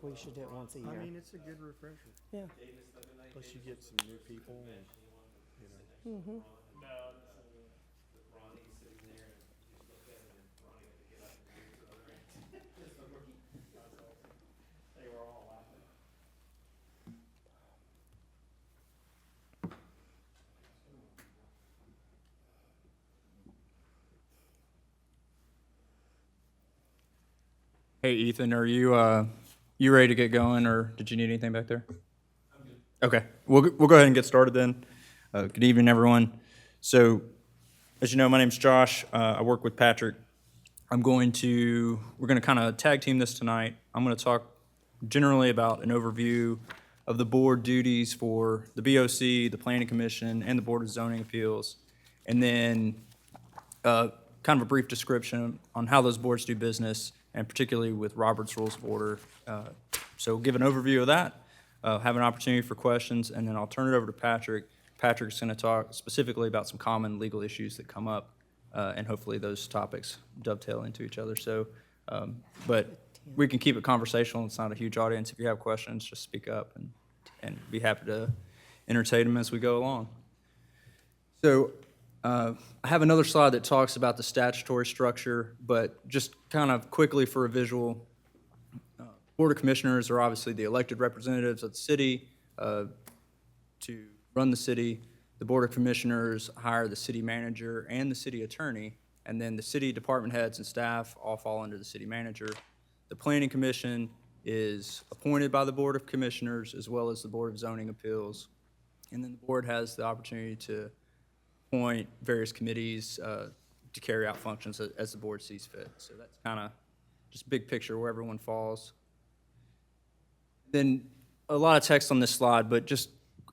think we should do it once a I year. mean, it's a good refresher. Yeah. Plus you get some new people and, you know. Mm-hmm. Hey, Ethan, are you ready to get going, or did you need anything back there? I'm good. Okay, we'll go ahead and get started then. Good evening, everyone. So, as you know, my name's Josh. I work with Patrick. We're going to kind of tag team this tonight. I'm going to talk generally about an overview of the board duties for the BOC, the Planning Commission, and the Board of Zoning Appeals, and then kind of a brief description on how those boards do business, and particularly with Robert's Rules of Order. So give an overview of that, have an opportunity for questions, and then I'll turn it over to Patrick. Patrick's going to talk specifically about some common legal issues that come up, and hopefully those topics dovetail into each other. So, but we can keep it conversational. It's not a huge audience. If you have questions, just speak up, and be happy to entertain them as we go along. So, I have another slide that talks about the statutory structure, but just kind of quickly for a visual, Board of Commissioners are obviously the elected representatives of the city to run the city. The Board of Commissioners hire the city manager and the city attorney, and then the city department heads and staff all fall under the city manager. The Planning Commission is appointed by the Board of Commissioners as well as the Board of Zoning Appeals, and then the board has the opportunity to appoint various committees to carry out functions as the board sees fit. So that's kind of just big picture where everyone falls. Then a lot of text on this slide, but just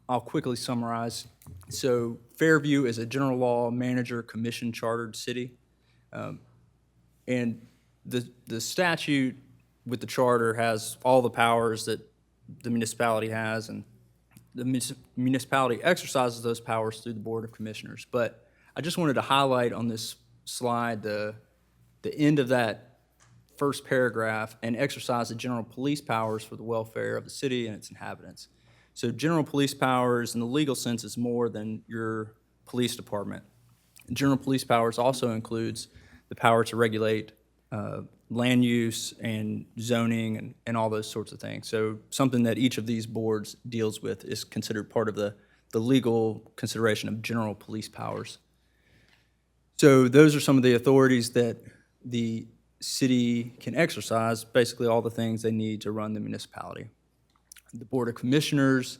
I'll quickly summarize. So Fairview is a general law manager commission chartered city. And the statute with the charter has all the powers that the municipality has, and the municipality exercises those powers through the Board of Commissioners. But I just wanted to highlight on this slide the end of that first paragraph and exercise the general police powers for the welfare of the city and its inhabitants. So general police powers in the legal sense is more than your police department. General police powers also includes the power to regulate land use and zoning and all those sorts of things. So something that each of these boards deals with is considered part of the legal consideration of general police powers. So those are some of the authorities that the city can exercise, basically all the things they need to run the municipality. The Board of Commissioners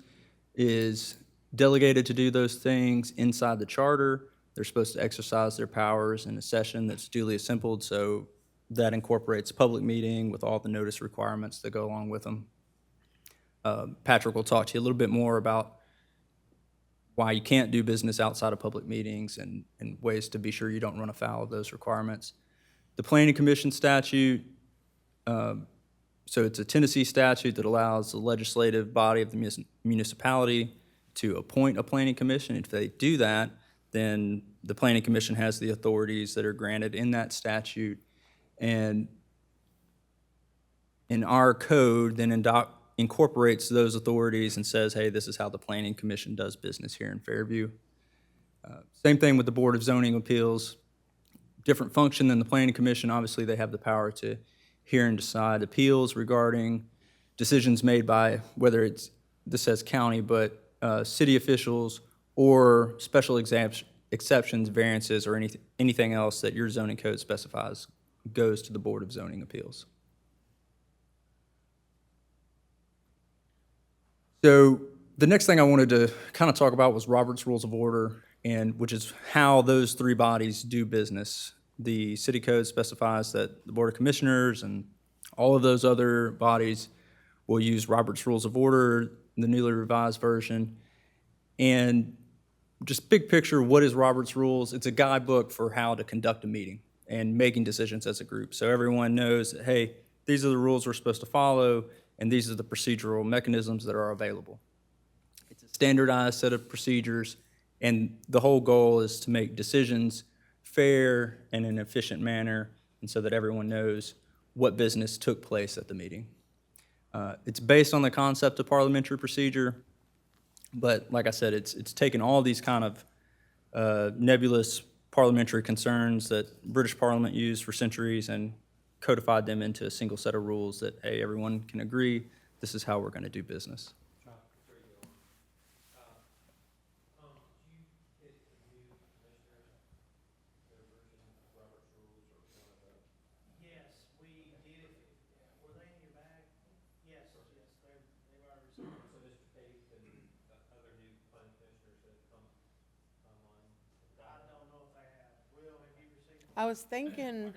is delegated to do those things inside the charter. They're supposed to exercise their powers in a session that's duly assembled, so that incorporates public meeting with all the notice requirements that go along with them. Patrick will talk to you a little bit more about why you can't do business outside of public meetings and ways to be sure you don't run afoul of those requirements. The Planning Commission statute, so it's a Tennessee statute that allows the legislative body of the municipality to appoint a planning commission. If they do that, then the Planning Commission has the authorities that are granted in that statute. And in our code, then incorporates those authorities and says, hey, this is how the Planning Commission does business here in Fairview. Same thing with the Board of Zoning Appeals. Different function than the Planning Commission. Obviously, they have the power to hear and decide appeals regarding decisions made by, whether this says county, but city officials or special exceptions, variances, or anything else that your zoning code specifies goes to the Board of Zoning Appeals. So the next thing I wanted to kind of talk about was Robert's Rules of Order, and which is how those three bodies do business. The city code specifies that the Board of Commissioners and all of those other bodies will use Robert's Rules of Order, the newly revised version. And just big picture, what is Robert's Rules? It's a guidebook for how to conduct a meeting and making decisions as a group. So everyone knows that, hey, these are the rules we're supposed to follow, and these are the procedural mechanisms that are available. It's a standardized set of procedures, and the whole goal is to make decisions fair and in an efficient manner, and so that everyone knows what business took place at the meeting. It's based on the concept of parliamentary procedure, but like I said, it's taken all these kind of nebulous parliamentary concerns that British Parliament used for centuries and codified them into a single set of rules that, hey, everyone can agree, this is how we're going to do business. Yes, we did it. Were they in your bag? Yes, yes, they've already received it. So Mr. Tate and other new planning commissioners that come online? I don't know if they have. Will, have you received it? I was thinking,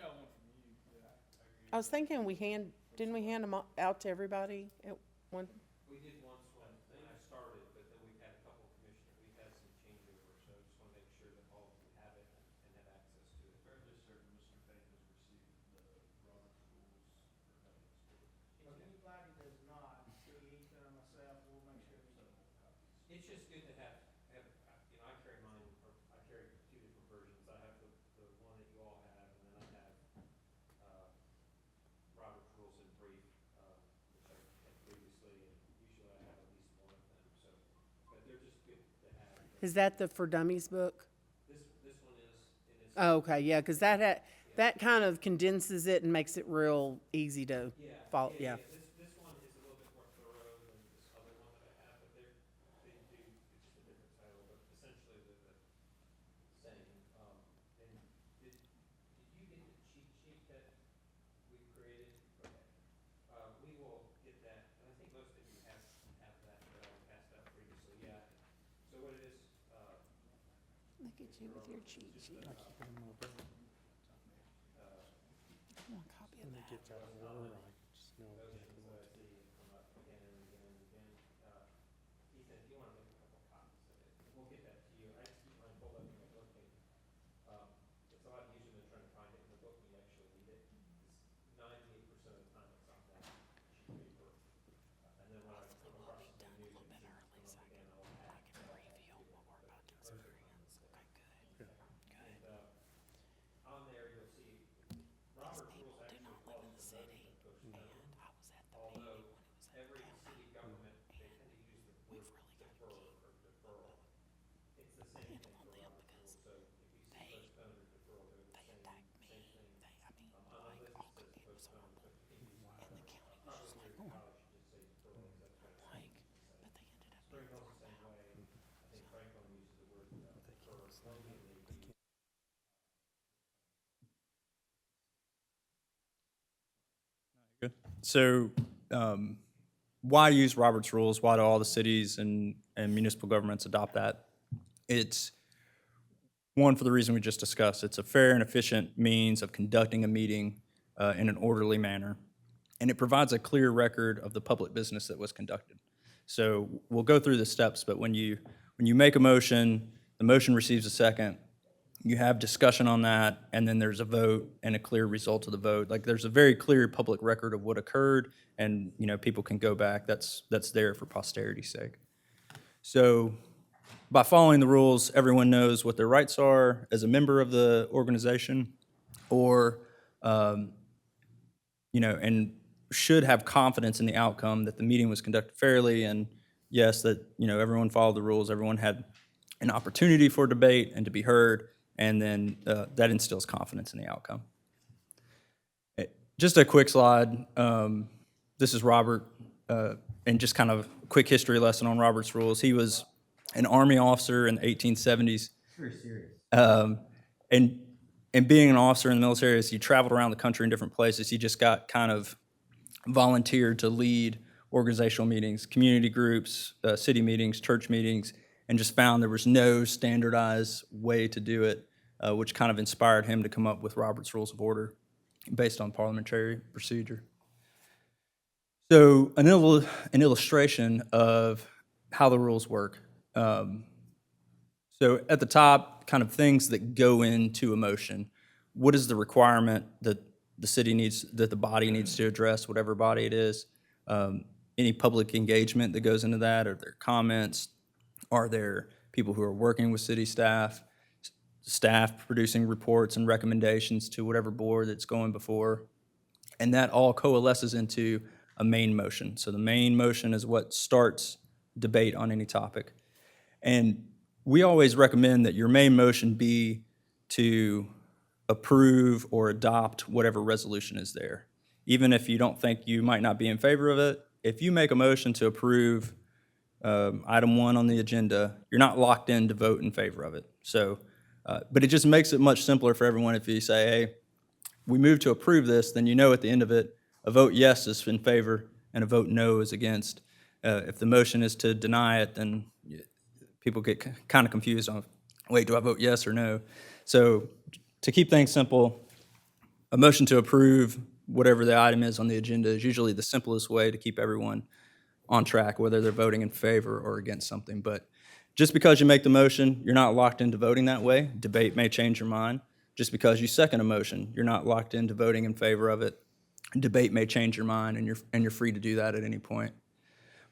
didn't we hand them out to everybody at one? We did once when I started, but then we've had a couple of commissioners, we've had some changeover, so just want to make sure that all of you have it and have access to it. Fairly certain Mr. Tate has received the Robert's rules for governance board. If anybody does not, Ethan or myself, we'll make sure we do. It's just good to have, you know, I carry mine, or I carry two different versions. I have the one that you all have, and then I have, Robert's rules in brief, which I had previously, and usually I have at least one of them, so, but they're just good to have. Is that the For Dummies book? This one is, and it's. Oh, okay, yeah, because that kind of condenses it and makes it real easy to follow, yeah. This one is a little bit more thorough than this other one that I have, but they do, it's just a different title, but essentially they're the same. And did you get the cheat sheet that we created? Okay. We will get that, and I think most of you have that I passed out previously, yeah. So what it is, Look at you with your cheat sheet. I want a copy of that. Gets out of order, I just know. those things that I see come up again and again and again. Ethan, if you want to make a couple copies of it, we'll get that to you. I just keep mine pulled up in my book, and, it's a lot easier than trying to find it in the book when you actually need it. 98% of the time it's on that sheet of paper. And then when I come across the new sheet, come up again, I'll add. And, on there, you'll see, Robert's rules actually calls for motion postponement. Although every city government, they tend to use the word defer or deferral. It's the same thing for Robert's rules, so if you see postpone or deferral, they're the same thing. Unless it says postpone, but in probably here in college, you just say deferral, 'cause that's what it's Springhill's the same way. I think Franklin uses the word defer. Columbia, they do. Good. So, why use Robert's rules? Why do all the cities and municipal governments adopt that? It's one, for the reason we just discussed. It's a fair and efficient means of conducting a meeting in an orderly manner, and it provides a clear record of the public business that was conducted. So we'll go through the steps, but when you make a motion, the motion receives a second, you have discussion on that, and then there's a vote and a clear result of the vote. Like, there's a very clear public record of what occurred, and, you know, people can go back. That's there for posterity's sake. So by following the rules, everyone knows what their rights are as a member of the organization, or, you know, and should have confidence in the outcome that the meeting was conducted fairly, and yes, that, you know, everyone followed the rules, everyone had an opportunity for debate and to be heard, and then that instills confidence in the outcome. Just a quick slide. This is Robert, and just kind of a quick history lesson on Robert's rules. He was an Army officer in the 1870s. Very serious. And being an officer in the military, as he traveled around the country in different places, he just got kind of volunteered to lead organizational meetings, community groups, city meetings, church meetings, and just found there was no standardized way to do it, which kind of inspired him to come up with Robert's Rules of Order based on parliamentary procedure. So an illustration of how the rules work. So at the top, kind of things that go into a motion. What is the requirement that the city needs, that the body needs to address, whatever body it is? Any public engagement that goes into that? Are there comments? Are there people who are working with city staff, staff producing reports and recommendations to whatever board that's going before? And that all coalesces into a main motion. So the main motion is what starts debate on any topic. And we always recommend that your main motion be to approve or adopt whatever resolution is there. Even if you don't think you might not be in favor of it, if you make a motion to approve item 1 on the agenda, you're not locked in to vote in favor of it. So, but it just makes it much simpler for everyone if you say, hey, we move to approve this, then you know at the end of it, a vote yes is in favor and a vote no is against. If the motion is to deny it, then people get kind of confused on, wait, do I vote yes or no? So to keep things simple, a motion to approve whatever the item is on the agenda is usually the simplest way to keep everyone on track, whether they're voting in favor or against something. But just because you make the motion, you're not locked into voting that way. Debate may change your mind. Just because you second a motion, you're not locked into voting in favor of it. Debate may change your mind, and you're free to do that at any point.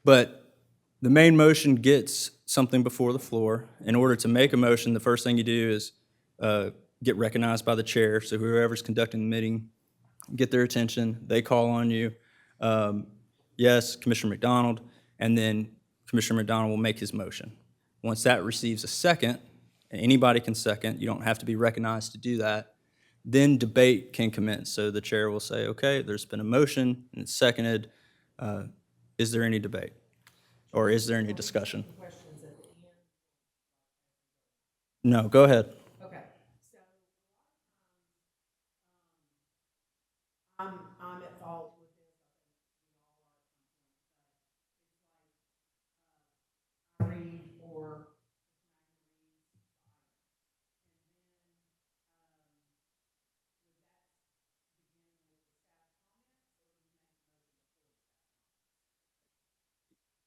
But the main motion gets something before the floor. In order to make a motion, the first thing you do is get recognized by the chair. So whoever's conducting the meeting, get their attention. They call on you. Yes, Commissioner McDonald, and then Commissioner McDonald will make his motion. Once that receives a second, and anybody can second, you don't have to be recognized to do that, then debate can commence. So the chair will say, okay, there's been a motion and it's seconded. Is there any debate? Or is there any discussion? No, go ahead. Okay, so I'm at fault with this. I read or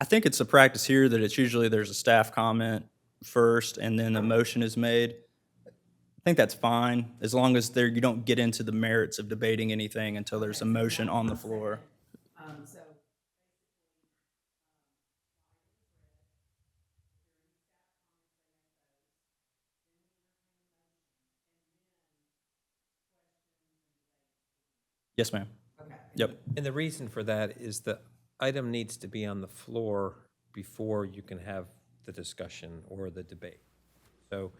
I think it's a practice here that it's usually there's a staff comment first and then a motion is made. I think that's fine, as long as you don't get into the merits of debating anything until there's a motion on the floor. so. Yes, ma'am. Okay. Yep. And the reason for that is the item needs to be on the floor before you can have the discussion or the debate. So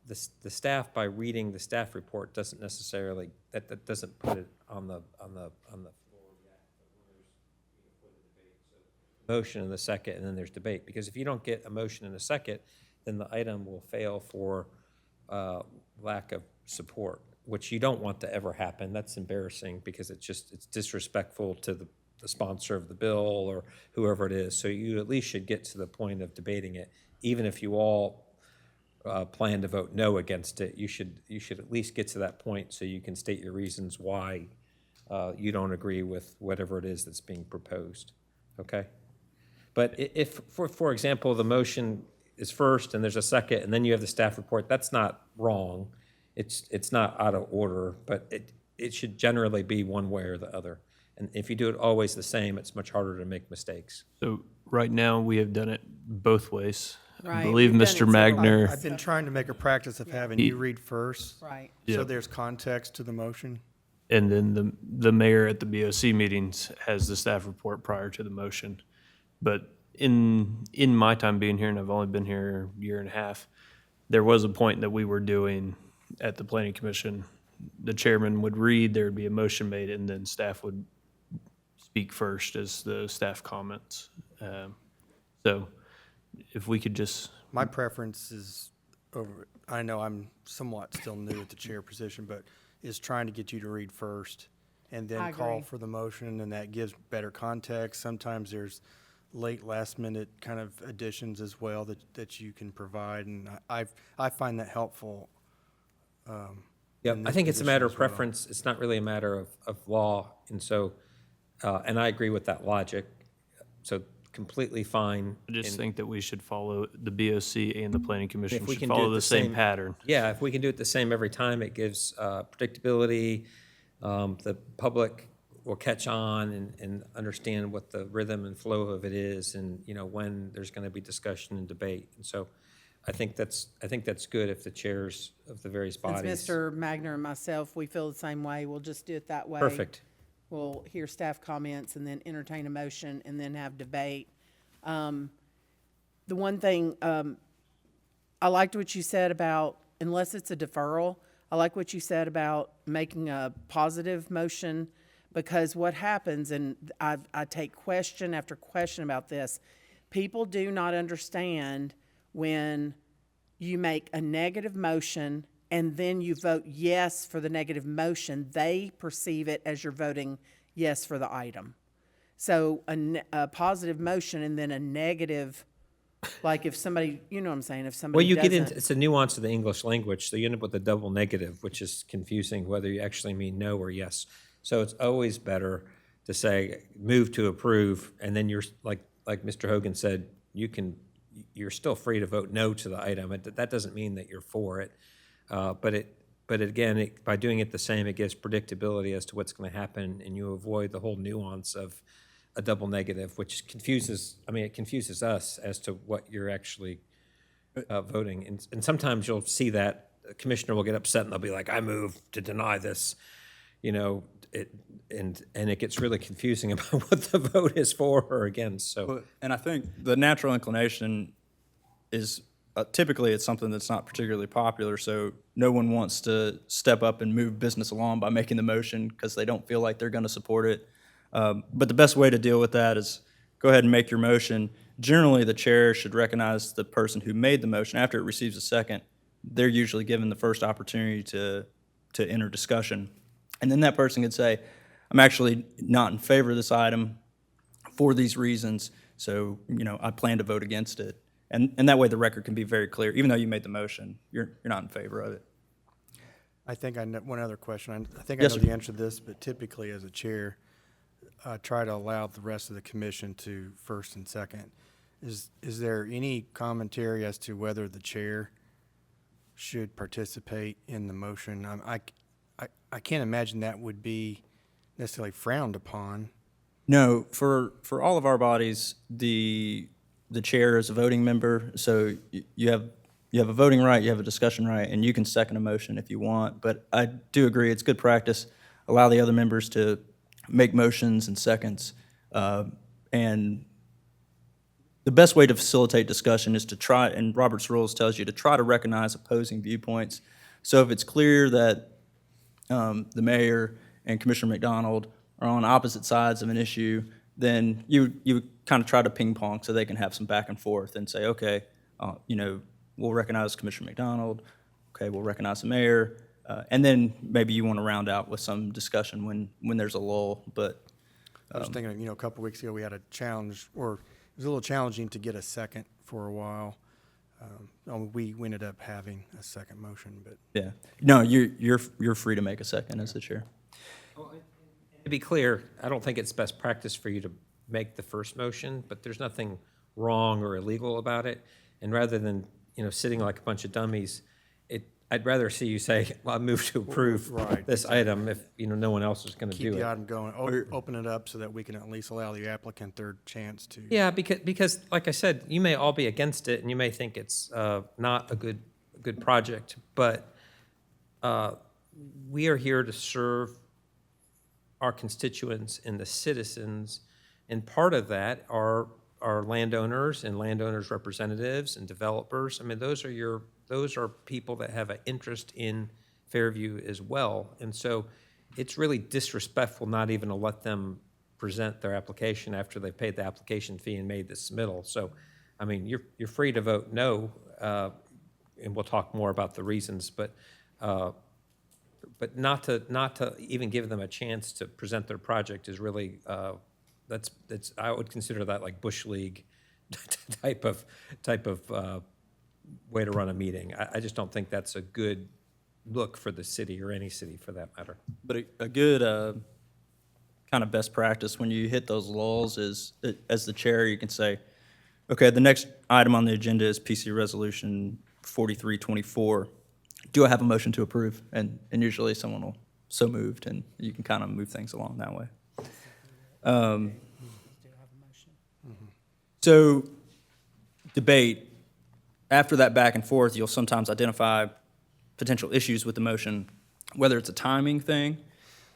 the staff, by reading the staff report, doesn't necessarily, that doesn't put it on the floor yet. But when there's before the debate, so motion in the second, and then there's debate. Because if you don't get a motion in a second, then the item will fail for lack of support, which you don't want to ever happen. That's embarrassing because it's disrespectful to the sponsor of the bill or whoever it is. So you at least should get to the point of debating it, even if you all plan to vote no against it. You should at least get to that point so you can state your reasons why you don't agree with whatever it is that's being proposed. Okay? But if, for example, the motion is first and there's a second and then you have the staff report, that's not wrong. It's not out of order, but it should generally be one way or the other. And if you do it always the same, it's much harder to make mistakes. So right now, we have done it both ways. I Right, believe we've done it Mr. several Magner, I've been trying to make a practice of having you read first, Right. Yeah. so there's context to the motion. and then the mayor at the BOC meetings has the staff report prior to the motion. But in my time being here, and I've only been here a year and a half, there was a point that we were doing at the planning commission. The chairman would read, there would be a motion made, and then staff would speak first as the staff comments. So if we could just, My preference is over, I know I'm somewhat still new at the chair position, but is trying to get you to read first and I then call agree. for the motion, and that gives better context. Sometimes there's last minute kind of additions as well that you can provide, and I find that helpful. Yep, in I this think it's a position matter of as well. preference. It's not really a matter of law. And so, and I agree with that logic. So completely fine. I just And- think that we should follow, the BOC and the planning commission If we should can do follow it the the same same- pattern. Yeah, if we can do it the same every time, it gives predictability. The public will catch on and understand what the rhythm and flow of it is, and when there's going to be discussion and debate. And so, I think that's good if the chairs of the various Since bodies. Mr. Magner and myself, we feel the same way, we'll just do it that way. Perfect. we'll hear staff comments and then entertain a motion and then have debate. The one thing, I liked what you said about, unless it's a deferral, I like what you said about making a positive motion, because what happens, and I take question after question about this, people do not understand when you make a negative motion and then you vote yes for the negative motion, they perceive it as you're voting yes for the item. So a positive motion and then a negative, like if somebody, you know what I'm saying, if Well, somebody you get into, doesn't. it's a nuance of the English language, so you end up with a double negative, which is confusing whether you actually mean no or yes. So it's always better to say, move to approve, and then you're, like Mr. Hogan said, you're still free to vote no to the item. That doesn't mean that you're for it. But again, by doing it the same, it gives predictability as to what's going to happen, and you avoid the whole nuance of a double negative, which confuses, it confuses us as to what you're actually voting. And sometimes you'll see that a commissioner will get upset and they'll be like, I move to deny this, and it gets really confusing about what the vote is for or against, so. Well, and I think the natural inclination is typically it's something that's not particularly popular, so no one wants to step up and move business along by making the motion because they don't feel like they're going to support it. But the best way to deal with that is go ahead and make your motion. Generally, the chair should recognize the person who made the motion. After it receives a second, they're usually given the first opportunity to enter discussion. And then that person could say, I'm actually not in favor of this item for these reasons, so, I plan to vote against it. And that way the record can be very clear. Even though you made the motion, you're not in favor of it. I think I know, one other question. I think Yes, I know sir. the answer to this, but typically as a chair, try to allow the rest of the commission to first and second. Is there any commentary as to whether the chair should participate in the motion? I can't imagine that would be necessarily frowned upon. No, for all of our bodies, the chair is a voting member, so you have a voting right, you have a discussion right, and you can second a motion if you want. But I do agree, it's good practice. Allow the other members to make motions and seconds. And the best way to facilitate discussion is to try, and Robert's Rules tells you to try to recognize opposing viewpoints. So if it's clear that the mayor and Commissioner McDonald are on opposite sides of an issue, then you kind of try to ping pong so they can have some back and forth and say, okay, we'll recognize Commissioner McDonald, okay, we'll recognize the mayor, and then maybe you want to round out with some discussion when there's a lull, but. I was thinking, a couple weeks ago, we had a challenge, or it was a little challenging to get a second for a while. We ended up having a second motion, but. Yeah, no, you're free to make a second as the chair. To be clear, I don't think it's best practice for you to make the first motion, but there's nothing wrong or illegal about it. And rather than, sitting like a bunch of dummies, I'd rather see you say, well, I move to approve Right, this item if, no one else is going to Keep do the it. item going, open it up so that we can at least allow the applicant their chance to. Yeah, because like I said, you may all be against it and you may think it's not a good project, but we are here to serve our constituents and the citizens, and part of that are landowners and landowners' representatives and developers. Those are people that have an interest in Fairview as well, and so it's really disrespectful not even to let them present their application after they've paid the application fee and made the submittal. So, you're free to vote no, and we'll talk more about the reasons, but not to even give them a chance to present their project is really, that's I would consider that like Bush League type of way to run a meeting. I just don't think that's a good look for the city or any city for that matter. But a good kind of best practice when you hit those lulls is, as the chair, you can say, okay, the next item on the agenda is PC Resolution 4324. Do I have a motion to approve? And usually someone will, so moved, and you can kind of move things along that way. So debate, after that back and forth, you'll sometimes identify potential issues with the motion, whether it's a timing thing,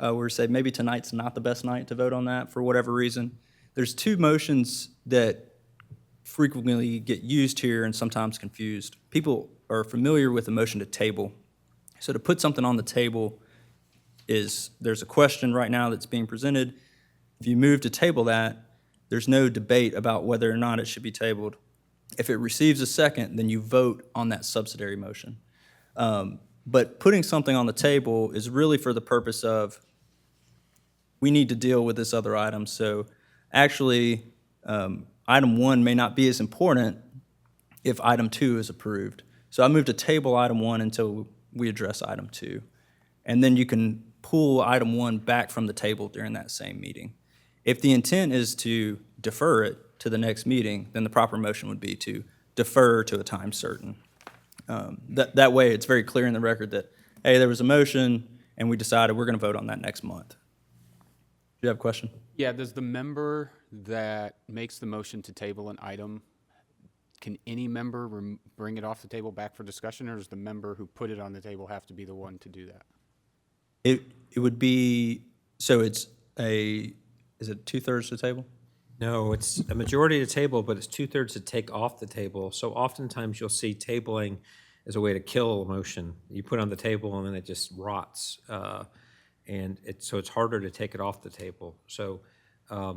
where we say maybe tonight's not the best night to vote on that for whatever reason. There's two motions that frequently get used here and sometimes confused. People are familiar with the motion to table. So to put something on the table is, there's a question right now that's being presented. If you move to table that, there's no debate about whether or not it should be tabled. If it receives a second, then you vote on that subsidiary motion. But putting something on the table is really for the purpose of, we need to deal with this other item. So actually, item 1 may not be as important if item 2 is approved. So I move to table item 1 until we address item 2. And then you can pull item 1 back from the table during that same meeting. If the intent is to defer it to the next meeting, then the proper motion would be to defer to a time certain. That way, it's very clear in the record that, hey, there was a motion, and we decided we're going to vote on that next month. Do you have a question? Yeah, does the member that makes the motion to table an item, can any member bring it off the table back for discussion, or does the member who put it on the table have to be the one to do that? It would be, so it's is it 2/3 to table? No, it's a majority to table, but it's 2/3 to take off the table. So oftentimes you'll see tabling as a way to kill a motion. You put it on the table and then it just rots. So it's harder to take it off the table. So a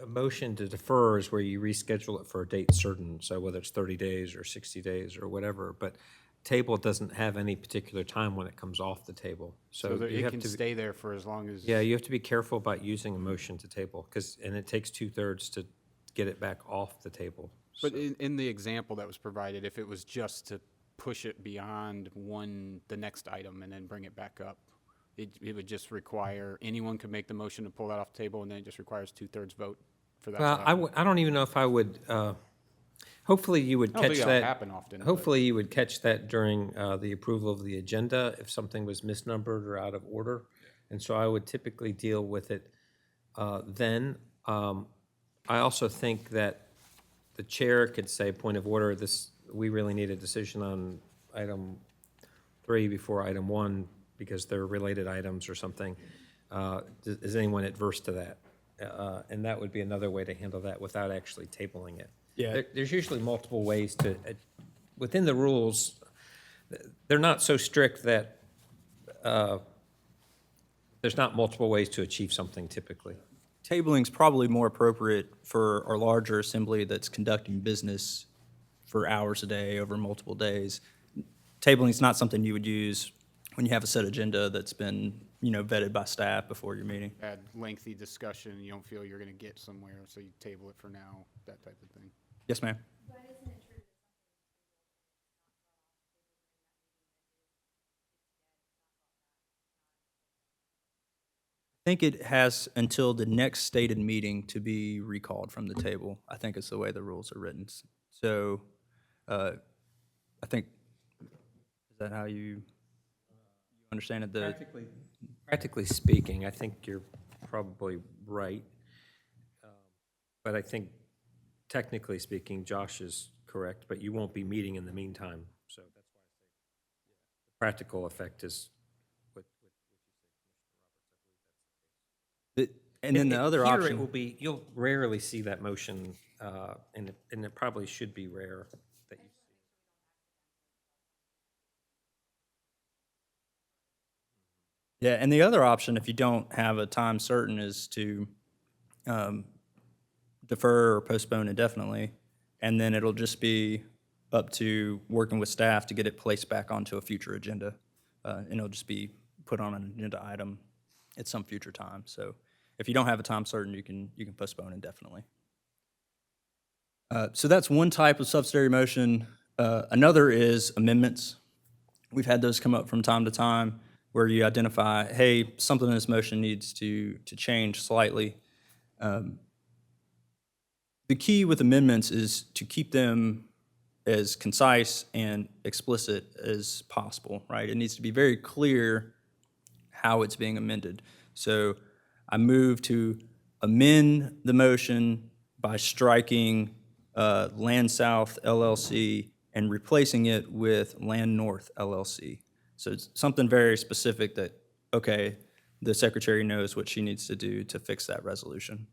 motion to defer is where you reschedule it for a date certain. So whether it's 30 days or 60 days or whatever, but table doesn't have any particular time when it comes off the table. So that you it have can to stay there for as long as. Yeah, you have to be careful about using a motion to table, and it takes 2/3 to get it back off the table. But in the example that was provided, if it was just to push it beyond the next item and then bring it back up, it would just require, anyone could make the motion to pull that off the table, and then it just requires 2/3 vote for that to Well, happen. I don't even know if I would, hopefully you would I don't catch think it'll that. happen often, but- Hopefully you would catch that during the approval of the agenda if something was misnumbered or out of order. And so I would typically deal with it then. I also think that the chair could say, point of order, we really need a decision on item 3 before item 1 because they're related items or something. Is anyone adverse to that? And that would be another way to handle that without actually tabling it. Yeah. There's usually multiple ways to, within the rules, they're not so strict that there's not multiple ways to achieve something typically. Tabling's probably more appropriate for our larger assembly that's conducting business for hours a day over multiple days. Tabling's not something you would use when you have a set agenda that's been, vetted by staff before your meeting. Had lengthy discussion, you don't feel you're gonna get somewhere, so you table it for now, that type of thing. Yes, ma'am. I think it has until the next stated meeting to be recalled from the table. I think it's the way the rules are written. So, I think, is that how you understand it? Practically speaking, I think you're probably right. But I think technically speaking, Josh is correct, but you won't be meeting in the meantime. So that's why I say the practical effect is what you say, And then the other Here it option. will be, you'll rarely see that motion, and it probably should be rare that you see. Yeah, and the other option, if you don't have a time certain, is to defer or postpone indefinitely, and then it'll just be up to working with staff to get it placed back onto a future agenda, and it'll just be put on an agenda item at some future time. So if you don't have a time certain, you can postpone indefinitely. So that's one type of subsidiary motion. Another is amendments. We've had those come up from time to time where you identify, hey, something in this motion needs to change slightly. The key with amendments is to keep them as concise and explicit as possible, right? It needs to be very clear how it's being amended. So I move to amend the motion by striking Land South LLC and replacing it with Land North LLC. So it's something very specific that, okay, the secretary knows what she needs to do to fix that resolution.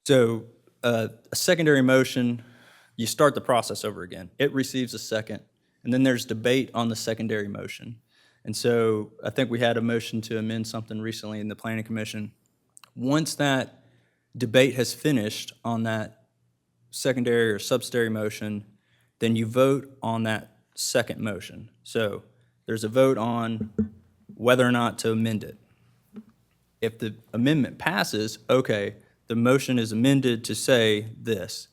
So a secondary motion, you start the process over again. It receives a second, and then there's debate on the secondary motion. And so I think we had a motion to amend something recently in the Planning Commission. Once that debate has finished on that secondary or subsidiary motion, then you vote on that second motion. So there's a vote on whether or not to amend it. If the amendment passes, okay, the motion is amended to say this.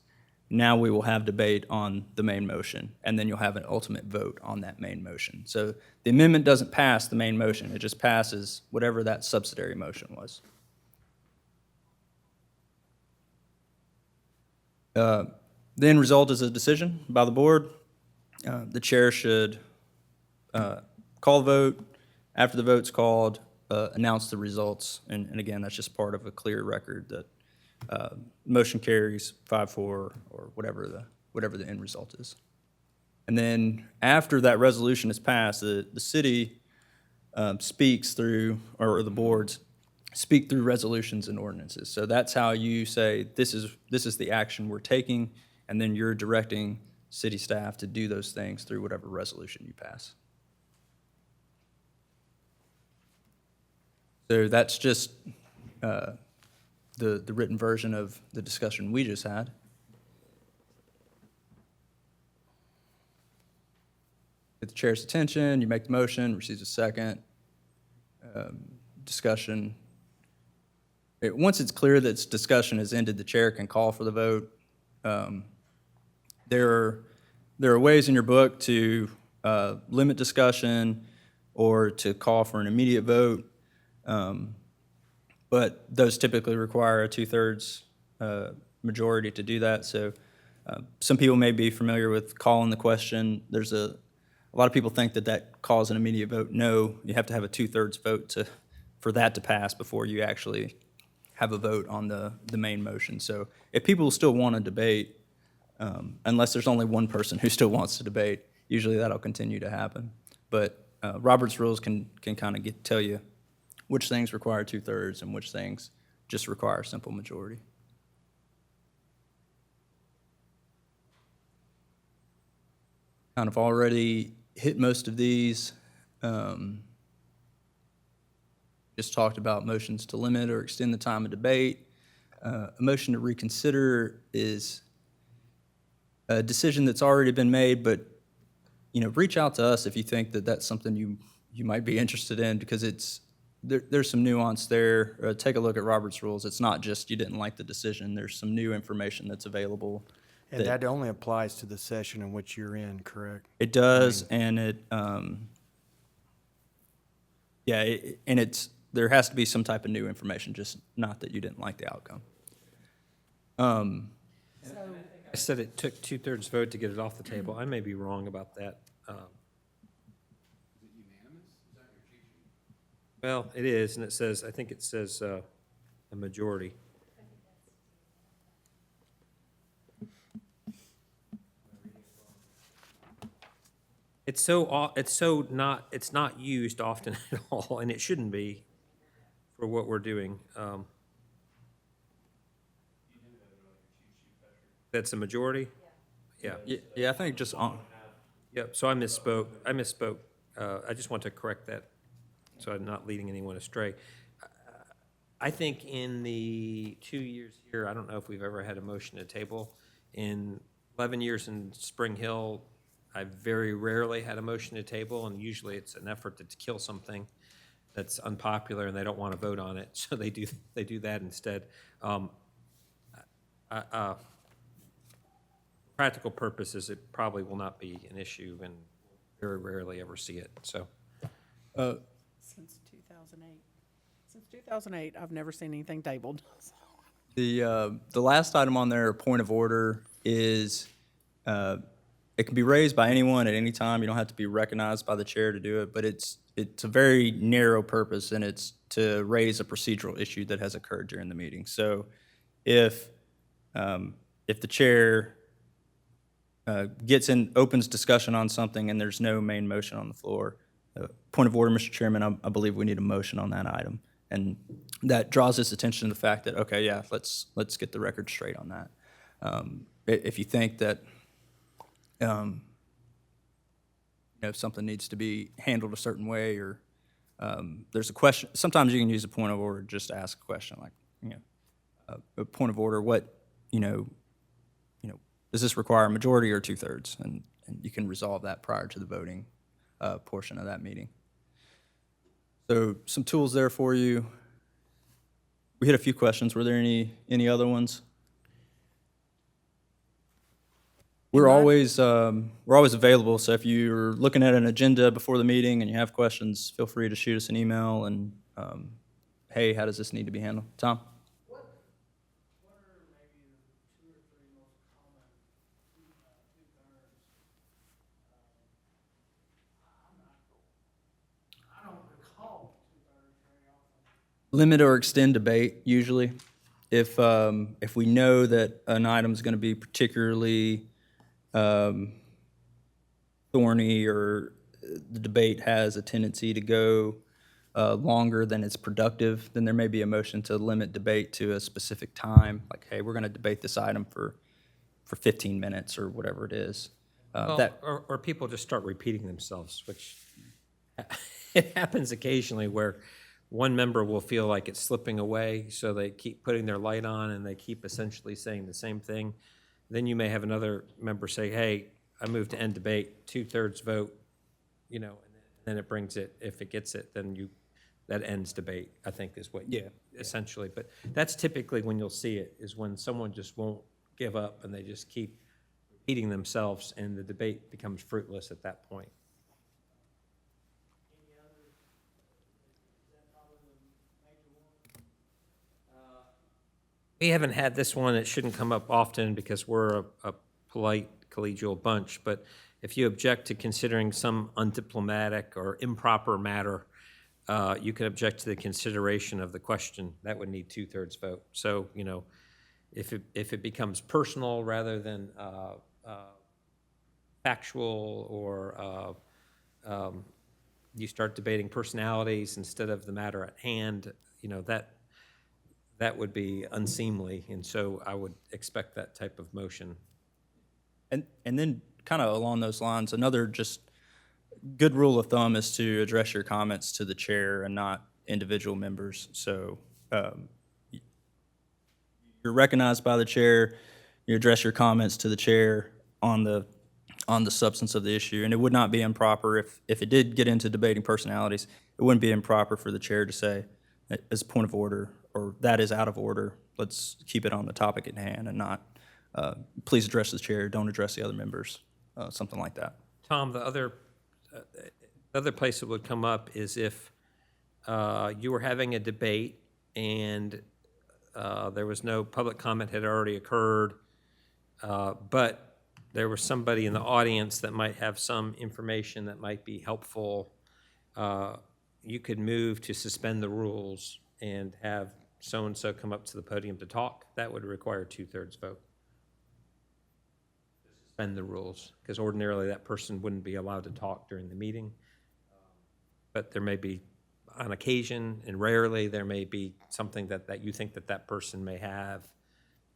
Now we will have debate on the main motion, and then you'll have an ultimate vote on that main motion. So the amendment doesn't pass the main motion, it just passes whatever that subsidiary motion was. The end result is a decision by the board. The chair should call the vote. After the vote's called, announce the results. And again, that's just part of a clear record that motion carries 5-4 or whatever the end result is. And then after that resolution is passed, the city speaks through, or the boards speak through resolutions and ordinances. So that's how you say, this is the action we're taking, and then you're directing city staff to do those things through whatever resolution you pass. So that's just the written version of the discussion we just had. Get the chair's attention, you make the motion, receives a second, discussion. Once it's clear that discussion has ended, the chair can call for the vote. There are ways in your book to limit discussion or to call for an immediate vote, but those typically require a 2/3 majority to do that. So some people may be familiar with calling the question. There's a lot of people think that calls an immediate vote. No, you have to have a 2/3 vote for that to pass before you actually have a vote on the main motion. So if people still want to debate, unless there's only one person who still wants to debate, usually that'll continue to happen. But Robert's rules can kind of tell you which things require 2/3 and which things just require a simple majority. Kind of already hit most of these. Just talked about motions to limit or extend the time of debate. A motion to reconsider is a decision that's already been made, but reach out to us if you think that that's something you might be interested in, because there's some nuance there. Take a look at Robert's rules. It's not just you didn't like the decision. There's some new information that's available. And that only applies to the session in which you're in, correct? It does, and there has to be some type of new information, just not that you didn't like the outcome. I said it took 2/3 vote to get it off the table. I may be wrong about that. Well, it is, and I think it says a majority. It's not used often at all, and it shouldn't be for what we're doing. That's a majority? Yeah. Yeah, I think just on, Yep, so I misspoke. I just want to correct that, so I'm not leading anyone astray. I think in the 2 years here, I don't know if we've ever had a motion to table. In 11 years in Spring Hill, I very rarely had a motion to table, and usually it's an effort to kill something that's unpopular and they don't want to vote on it, so they do that instead. Practical purposes, it probably will not be an issue, and very rarely ever see it, so. Since 2008. Since 2008, I've never seen anything tabled. the last item on there, point of order, is it can be raised by anyone at any time. You don't have to be recognized by the chair to do it, but it's a very narrow purpose, and it's to raise a procedural issue that has occurred during the meeting. So if the chair opens discussion on something and there's no main motion on the floor, Point of order, Mr. Chairman, I believe we need a motion on that item. And that draws this attention to the fact that, okay, yeah, let's get the record straight on that. If you think that, if something needs to be handled a certain way, or there's a question, sometimes you can use a point of order, just to ask a question, like, a point of order, what, does this require a majority or 2/3? And you can resolve that prior to the voting portion of that meeting. So some tools there for you. We hit a few questions. Were there any other ones? We're always available. So if you're looking at an agenda before the meeting and you have questions, feel free to shoot us an email and, hey, how does this need to be handled? Tom? What are maybe the 2 or 3 most common two-thirds? I don't recall two-thirds very often. Limit or extend debate, usually. If we know that an item's going to be particularly thorny, or the debate has a tendency to go longer than it's productive, then there may be a motion to limit debate to a specific time, like, hey, we're going to debate this item for 15 minutes or whatever it is. That Or people just start repeating themselves, which it happens occasionally where one member will feel like it's slipping away, so they keep putting their light on and they keep essentially saying the same thing. Then you may have another member say, hey, I move to end debate, 2/3 vote, and then it brings it, if it gets it, then that ends debate, I think is what, essentially. But that's typically when you'll see it, is when someone just won't give up and they just keep repeating themselves and the debate becomes fruitless at that point. Any other, is that probably the major one? We haven't had this one. It shouldn't come up often because we're a polite collegial bunch. But if you object to considering some undiplomatic or improper matter, you can object to the consideration of the question. That would need 2/3 vote. So, if it becomes personal rather than factual, or you start debating personalities instead of the matter at hand, that would be unseemly, and so I would expect that type of motion. And then, kind of along those lines, another just good rule of thumb is to address your comments to the chair and not individual members. So you're recognized by the chair, you address your comments to the chair on the substance of the issue, and it would not be improper if it did get into debating personalities. It wouldn't be improper for the chair to say, as a point of order, or that is out of order, let's keep it on the topic at hand and not, please address the chair, don't address the other members, something like that. Tom, the other place it would come up is if you were having a debate and there was no public comment had already occurred, but there was somebody in the audience that might have some information that might be helpful, you could move to suspend the rules and have so-and-so come up to the podium to talk. That would require 2/3 vote. Suspend the rules, because ordinarily that person wouldn't be allowed to talk during the meeting. But there may be, on occasion, and rarely, there may be something that you think that person may have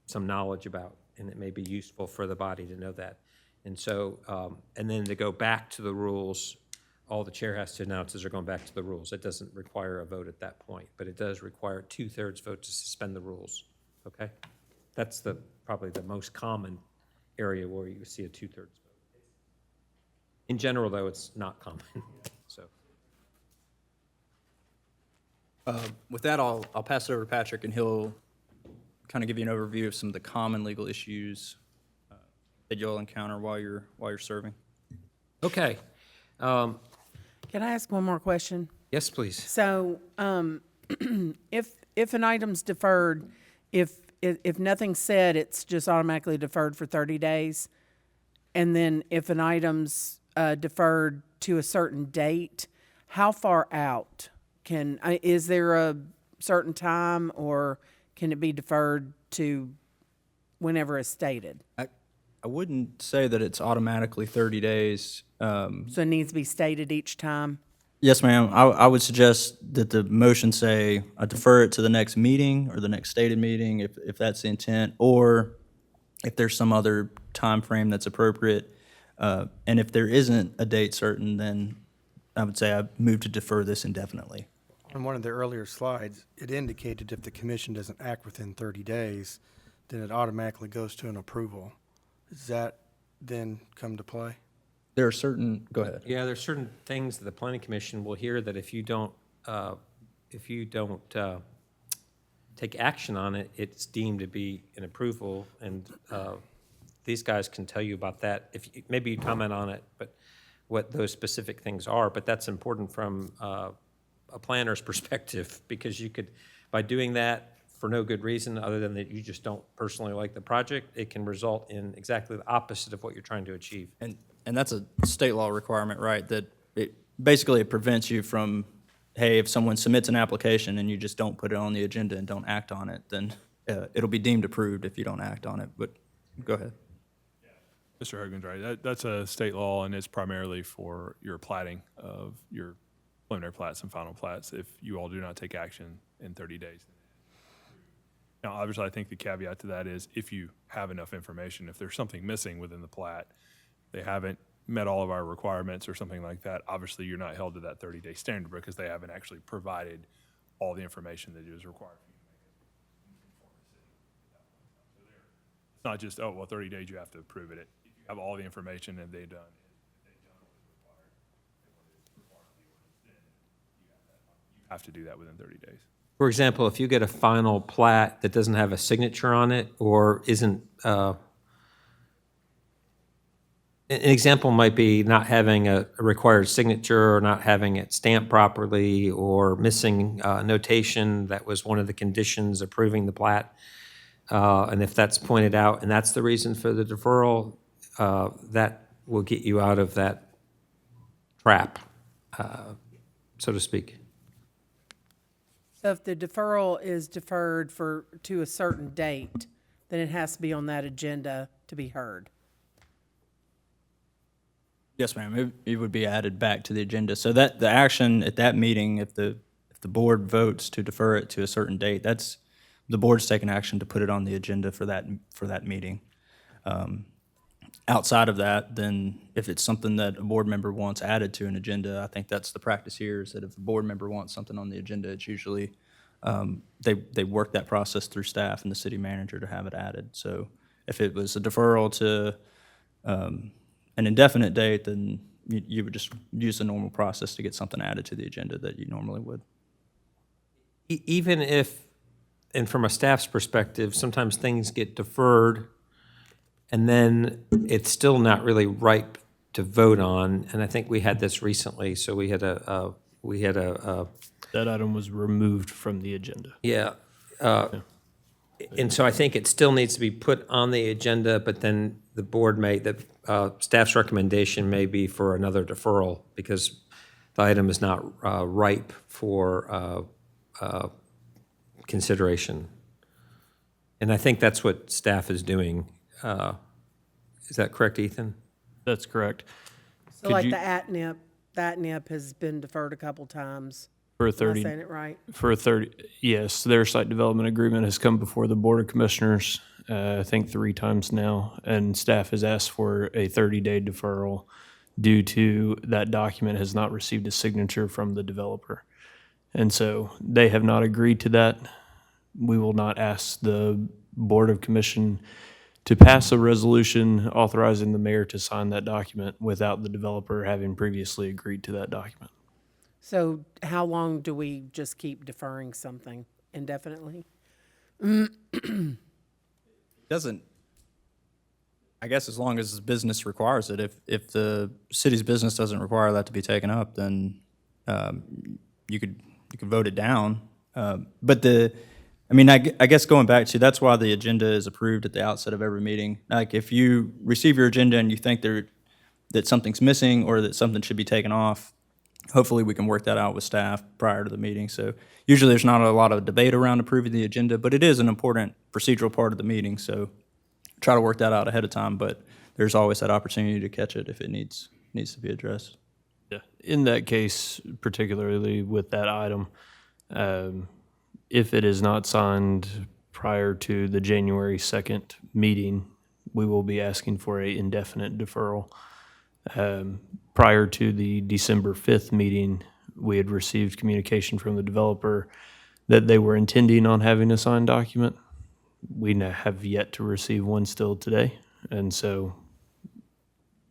some knowledge about, and it may be useful for the body to know that. And so, and then to go back to the rules, all the chair has to announce is they're going back to the rules. It doesn't require a vote at that point, but it does require 2/3 vote to suspend the rules, okay? That's probably the most common area where you see a 2/3 vote. In general, though, it's not common, so. With that, I'll pass it over to Patrick, and he'll kind of give you an overview of some of the common legal issues that you'll encounter while you're serving. Okay. Can I ask one more question? Yes, please. So, if an item's deferred, if nothing's said, it's just automatically deferred for 30 days? And then if an item's deferred to a certain date, how far out is there a certain time, or can it be deferred to whenever it's stated? I wouldn't say that it's automatically 30 days. So it needs to be stated each time? Yes, ma'am. I would suggest that the motion say, I defer it to the next meeting or the next stated meeting, if that's the intent, or if there's some other time frame that's appropriate. And if there isn't a date certain, then I would say I move to defer this indefinitely. On one of the earlier slides, it indicated if the commission doesn't act within 30 days, then it automatically goes to an approval. Does that then come to play? There are certain, go ahead. Yeah, there's certain things that the planning commission will hear that if you don't take action on it, it's deemed to be an approval, and these guys can tell you about that. If, maybe you comment on it, but what those specific things are, but that's important from a planner's perspective, because you could, by doing that for no good reason other than that you just don't personally like the project, it can result in exactly the opposite of what you're trying to achieve. And that's a state law requirement, right? That it basically it prevents you from, hey, if someone submits an application and you just don't put it on the agenda and don't act on it, then it'll be deemed approved if you don't act on it. But go ahead. Mr. Hogan's right. That's a state law, and it's primarily for your platting of your preliminary plats and final plats if you all do not take action in 30 days. Now, obviously, I think the caveat to that is if you have enough information, if there's something missing within the plat, they haven't met all of our requirements or something like that, obviously, you're not held to that 30-day standard because they haven't actually provided all the information that is required for you to make it. It's not just, oh, well, 30 days, you have to approve it. If you have all the information and they've done what is required, and what is required of the ordinance, then you have to do that within 30 days. For example, if you get a final plat that doesn't have a signature on it or isn't, an example might be not having a required signature or not having it stamped properly or missing notation that was one of the conditions approving the plat. And if that's pointed out and that's the reason for the deferral, that will get you out of that trap, so to speak. So if the deferral is deferred to a certain date, then it has to be on that agenda to be heard. Yes, ma'am. It would be added back to the agenda. So that the action at that meeting, if the board votes to defer it to a certain date, that's the board's taking action to put it on the agenda for that meeting. Outside of that, then if it's something that a board member wants added to an agenda, I think that's the practice here, is that if a board member wants something on the agenda, it's usually, they work that process through staff and the city manager to have it added. So if it was a deferral to an indefinite date, then you would just use the normal process to get something added to the agenda that you normally would. Even if, and from a staff's perspective, sometimes things get deferred and then it's still not really ripe to vote on. And I think we had this recently, so we had a That item was removed from the agenda. yeah. And so I think it still needs to be put on the agenda, but then the board staff's recommendation may be for another deferral because the item is not ripe for consideration. And I think that's what staff is doing. Is that correct, Ethan? That's correct. So like the ATNIP has been deferred a couple times. For a Am I 30, saying it right? for a 30, yes, their site development agreement has come before the Board of Commissioners, I think 3 times now, and staff has asked for a 30-day deferral due to that document has not received a signature from the developer. And so they have not agreed to that. We will not ask the Board of Commission to pass a resolution authorizing the mayor to sign that document without the developer having previously agreed to that document. So how long do we just keep deferring something indefinitely? Doesn't, I guess as long as business requires it. If the city's business doesn't require that to be taken up, then you could vote it down. But I guess going back to, that's why the agenda is approved at the outset of every meeting. Like if you receive your agenda and you think that something's missing or that something should be taken off, hopefully we can work that out with staff prior to the meeting. So usually there's not a lot of debate around approving the agenda, but it is an important procedural part of the meeting. So try to work that out ahead of time, but there's always that opportunity to catch it if it needs to be addressed. Yeah, in that case, particularly with that item, if it is not signed prior to the January 2nd meeting, we will be asking for a indefinite deferral. Prior to the December 5th meeting, we had received communication from the developer that they were intending on having a signed document. We have yet to receive one still today, and so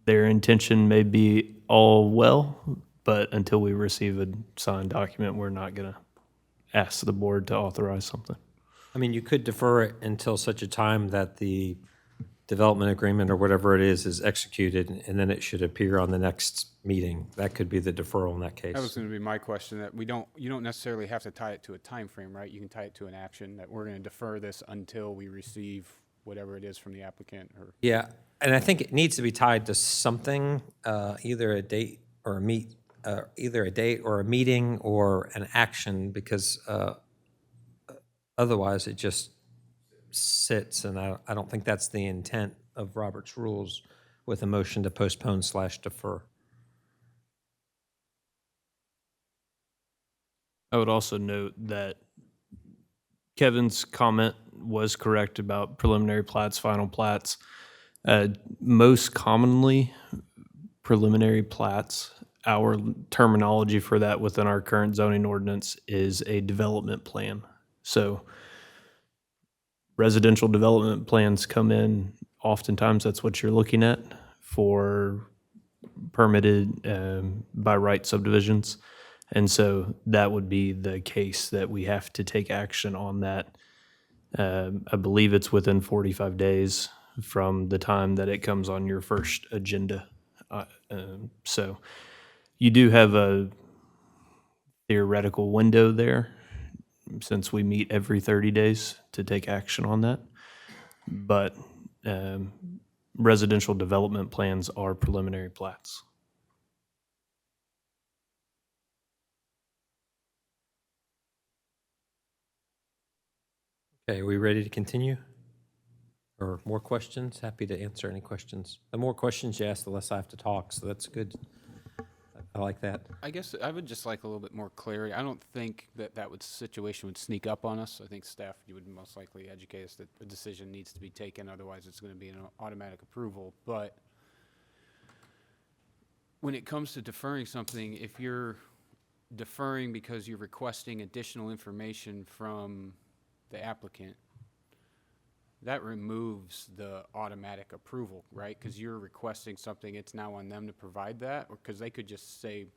their intention may be all well, but until we receive a signed document, we're not going to ask the board to authorize something. I mean, you could defer it until such a time that the development agreement or whatever it is executed, and then it should appear on the next meeting. That could be the deferral in that case. That was going to be my question, that you don't necessarily have to tie it to a time frame, right? You can tie it to an action, that we're going to defer this until we receive whatever it is from the applicant or. Yeah, and I think it needs to be tied to something, either a date or a meeting or an action, because otherwise it just sits, and I don't think that's the intent of Robert's rules with a motion to postpone/defer. I would also note that Kevin's comment was correct about preliminary plats, final plats. Most commonly, preliminary plats, our terminology for that within our current zoning ordinance is a development plan. So residential development plans come in, oftentimes that's what you're looking at for permitted by right subdivisions. And so that would be the case that we have to take action on that. I believe it's within 45 days from the time that it comes on your first agenda. So you do have a theoretical window there, since we meet every 30 days to take action on that. But residential development plans are preliminary plats. Okay, are we ready to continue? Or more questions? Happy to answer any questions. The more questions you ask, the less I have to talk, so that's good. I like that. I guess I would just like a little bit more clarity. I don't think that situation would sneak up on us. I think staff, you would most likely educate us that a decision needs to be taken, otherwise it's going to be an automatic approval. But when it comes to deferring something, if you're deferring because you're requesting additional information from the applicant, that removes the automatic approval, right? Because you're requesting something, it's now on them to provide that, or because they could just say,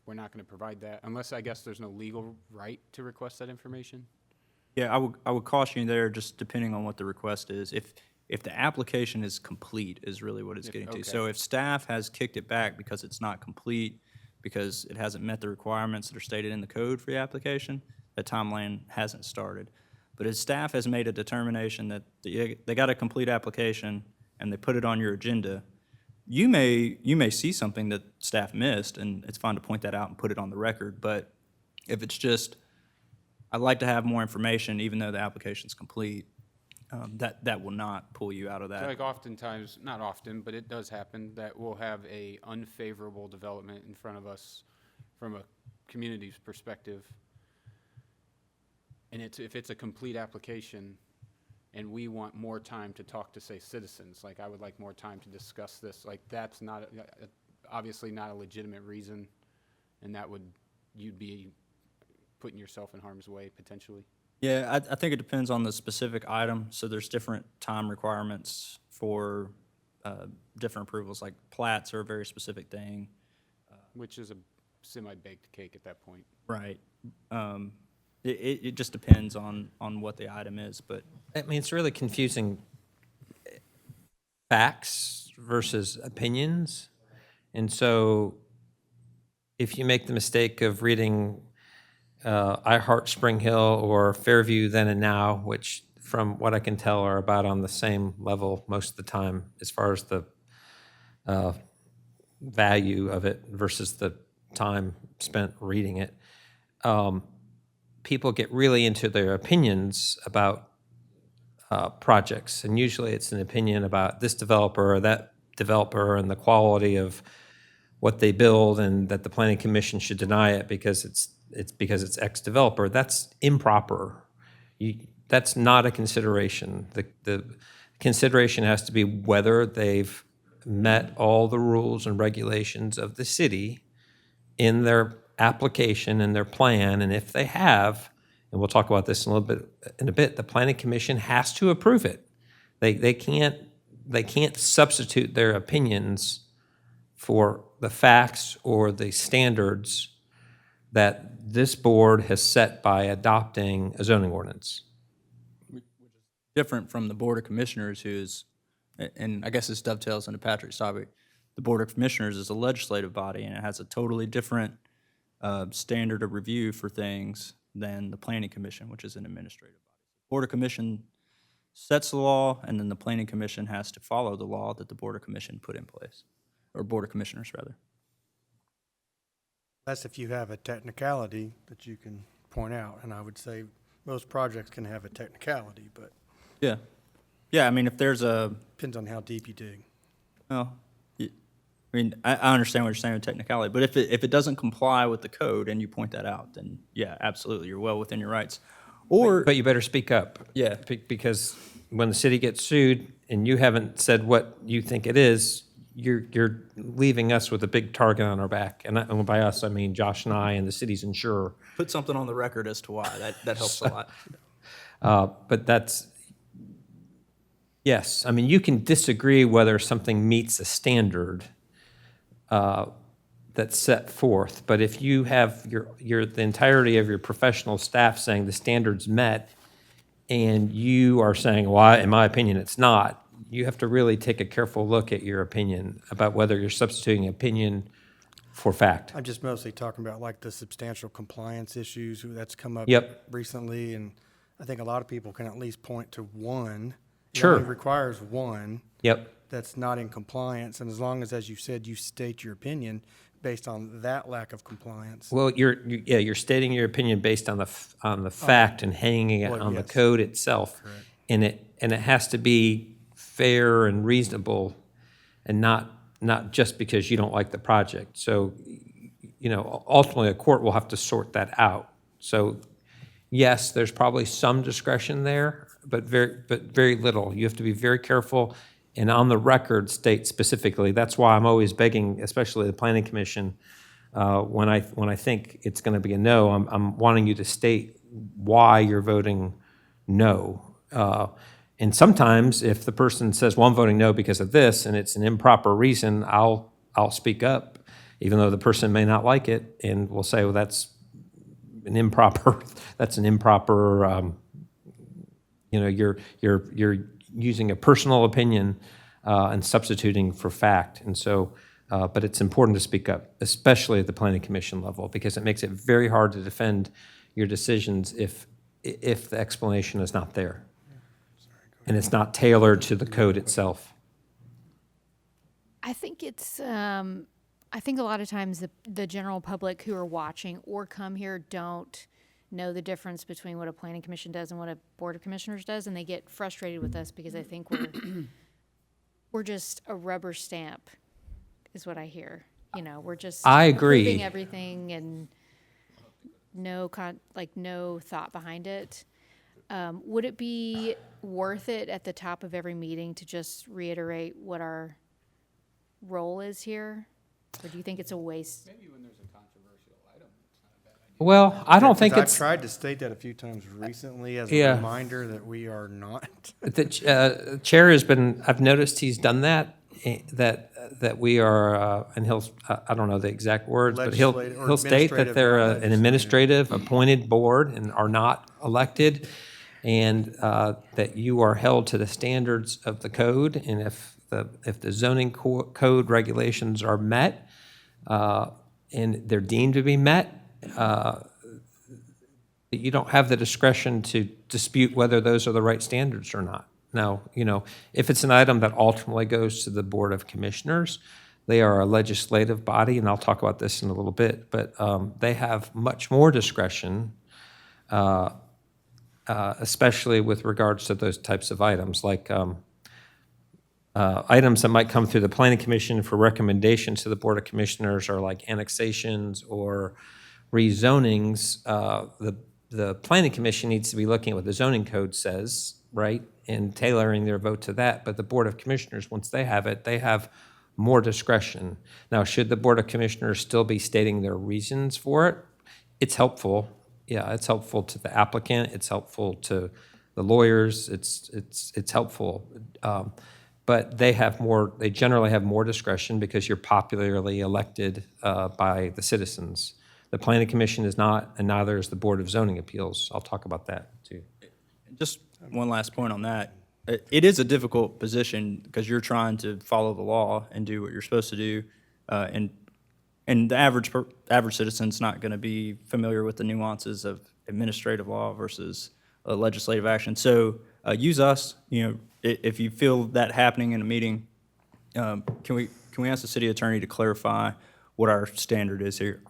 we're not going to provide that, unless I guess there's no legal right to request that information? Yeah, I would caution you there, just depending on what the request is. If the application is complete, is really what it's getting to. So if staff has kicked it back because it's not complete, because it hasn't met the requirements that are stated in the code for the application, the timeline hasn't started. But if staff has made a determination that they got a complete application and they put it on your agenda, you may see something that staff missed, and it's fine to point that out and put it on the record. But if it's just, I'd like to have more information, even though the application's complete, that will not pull you out of that. Like oftentimes, not often, but it does happen, that we'll have a unfavorable development in front of us from a community's perspective. And if it's a complete application and we want more time to talk to, say, citizens, like I would like more time to discuss this, like that's not, obviously not a legitimate reason, and you'd be putting yourself in harm's way potentially. Yeah, I think it depends on the specific item. So there's different time requirements for different approvals, like plats are a very specific thing. Which is a semi-baked cake at that point. Right. It just depends on what the item is, but I mean, it's really confusing facts versus opinions. And so if you make the mistake of reading I Heart Spring Hill or Fairview Then and Now, which from what I can tell are about on the same level most of the time as far as the value of it versus the time spent reading it, people get really into their opinions about projects. And usually it's an opinion about this developer or that developer and the quality of what they build and that the planning commission should deny it because it's ex-developer, that's improper. That's not a consideration. The consideration has to be whether they've met all the rules and regulations of the city in their application and their plan, and if they have, and we'll talk about this in a bit, the planning commission has to approve it. They can't substitute their opinions for the facts or the standards that this board has set by adopting a zoning ordinance. Different from the Board of Commissioners, who's, and I guess this dovetails into Patrick's topic, the Board of Commissioners is a legislative body, and it has a totally different standard of review for things than the Planning Commission, which is an administrative body. Board of Commission sets the law, and then the Planning Commission has to follow the law that the Board of Commission put in place, or Board of Commissioners, rather. That's if you have a technicality that you can point out, and I would say most projects can have a technicality, but Yeah. Yeah, I mean, if there's a, depends on how deep you dig. well, I mean, I understand what you're saying with technicality, but if it doesn't comply with the code and you point that out, then yeah, absolutely, you're well within your rights. Or, But you better speak up. Yeah. Because when the city gets sued and you haven't said what you think it is, you're leaving us with a big target on our back. And by us, I mean Josh and I and the city's insurer. put something on the record as to why, that helps a lot. But that's, yes, I mean, you can disagree whether something meets a standard that's set forth, but if you have the entirety of your professional staff saying the standard's met, and you are saying, well, in my opinion, it's not, you have to really take a careful look at your opinion about whether you're substituting opinion for fact. I'm just mostly talking about like the substantial compliance issues that's come up Yep. recently, and I think a lot of people can at least point to one. It Sure. only requires one Yep. that's not in compliance, and as long as you said, you state your opinion based on that lack of compliance. Well, you're stating your opinion based on the fact and hanging it Well, on the yes. code itself. Correct. And it has to be fair and reasonable and not just because you don't like the project. So, ultimately, a court will have to sort that out. So, yes, there's probably some discretion there, but very little. You have to be very careful and on the record state specifically. That's why I'm always begging, especially the Planning Commission, when I think it's going to be a no, I'm wanting you to state why you're voting no. And sometimes if the person says, well, I'm voting no because of this, and it's an improper reason, I'll speak up, even though the person may not like it, and we'll say, well, that's an improper, you're using a personal opinion and substituting for fact. And so, but it's important to speak up, especially at the Planning Commission level, because it makes it very hard to defend your decisions if the explanation is not there. And it's not tailored to the code itself. I think it's, I think a lot of times the general public who are watching or come here don't know the difference between what a planning commission does and what a board of commissioners does, and they get frustrated with us because I think we're just a rubber stamp, is what I hear. We're just I agree. approving everything and no thought behind it. Would it be worth it at the top of every meeting to just reiterate what our role is here? Or do you think it's a waste? Well, I don't think I've it's, tried to state that a few times recently as a Yeah. reminder that we are not. the chair has been, I've noticed he's done that, that we are, and I don't know the exact words, but Legislative or he'll state that administrative, they're not an administrative appointed board and are not elected, and that you are held to the standards of the code, and if the zoning code regulations are met, and they're deemed to be met, you don't have the discretion to dispute whether those are the right standards or not. Now, if it's an item that ultimately goes to the Board of Commissioners, they are a legislative body, and I'll talk about this in a little bit, but they have much more discretion, especially with regards to those types of items, like items that might come through the planning commission for recommendations to the board of commissioners are like annexations or rezonings. The planning commission needs to be looking at what the zoning code says, right? And tailoring their vote to that. But the board of commissioners, once they have it, they have more discretion. Now, should the board of commissioners still be stating their reasons for it? It's helpful. Yeah, it's helpful to the applicant. It's helpful to the lawyers. It's helpful. But they generally have more discretion because you're popularly elected by the citizens. The planning commission is not, and neither is the Board of Zoning Appeals. I'll talk about that too. Just one last point on that. It is a difficult position because you're trying to follow the law and do what you're supposed to do. And the average citizen's not going to be familiar with the nuances of administrative law versus legislative action. So use us, if you feel that happening in a meeting, can we ask the city attorney to clarify what our standard is here?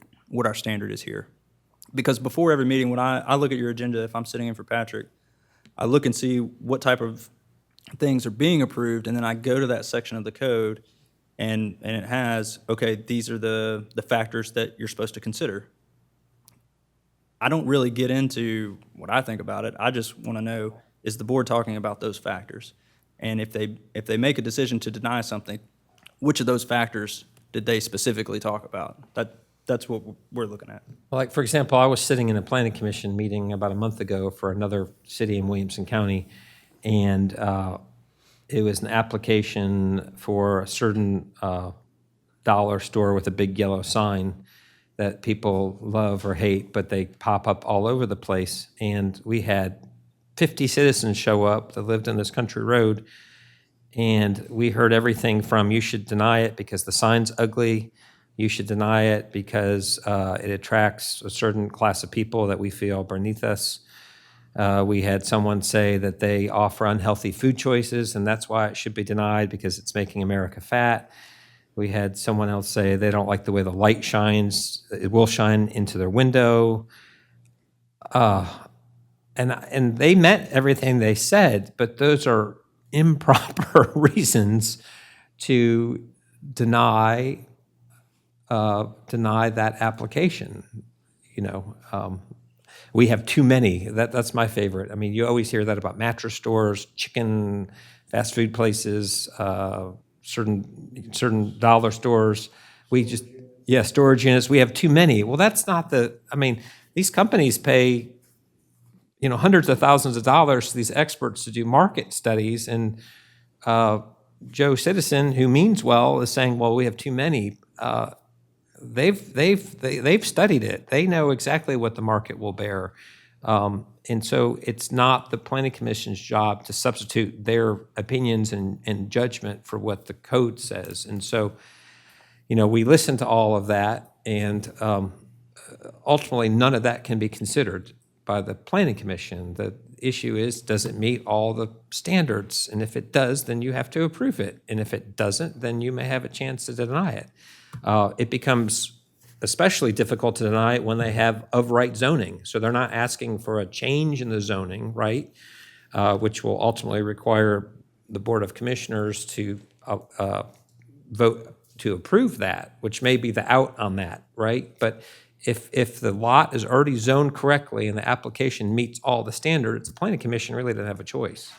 Because before every meeting, when I look at your agenda, if I'm sitting in for Patrick, I look and see what type of things are being approved, and then I go to that section of the code, and it has, okay, these are the factors that you're supposed to consider. I don't really get into what I think about it. I just want to know, is the board talking about those factors? And if they make a decision to deny something, which of those factors did they specifically talk about? That's what we're looking at. Like, for example, I was sitting in a planning commission meeting about a month ago for another city in Williamson County, and it was an application for a certain dollar store with a big yellow sign that people love or hate, but they pop up all over the place. And we had 50 citizens show up that lived in this country road, and we heard everything from, you should deny it because the sign's ugly, you should deny it because it attracts a certain class of people that we feel beneath us. We had someone say that they offer unhealthy food choices, and that's why it should be denied because it's making America fat. We had someone else say they don't like the way the light shines. It will shine into their window. And they meant everything they said, but those are improper reasons to deny that application. We have too many. That's my favorite. I mean, you always hear that about mattress stores, chicken, fast food places, certain dollar stores. Storage units. We have too many. Well, that's not these companies pay, hundreds of thousands of dollars to these experts to do market studies, and Joe Citizen, who means well, is saying, well, we have too many. They've studied it. They know exactly what the market will bear. And so it's not the planning commission's job to substitute their opinions and judgment for what the code says. And so, we listen to all of that, and ultimately none of that can be considered by the planning commission. The issue is, does it meet all the standards? And if it does, then you have to approve it. And if it doesn't, then you may have a chance to deny it. It becomes especially difficult to deny it when they have of right zoning. So they're not asking for a change in the zoning, right? Which will ultimately require the Board of Commissioners to vote to approve that, which may be the out on that, right? But if the lot is already zoned correctly and the application meets all the standards, the planning commission really doesn't have a choice.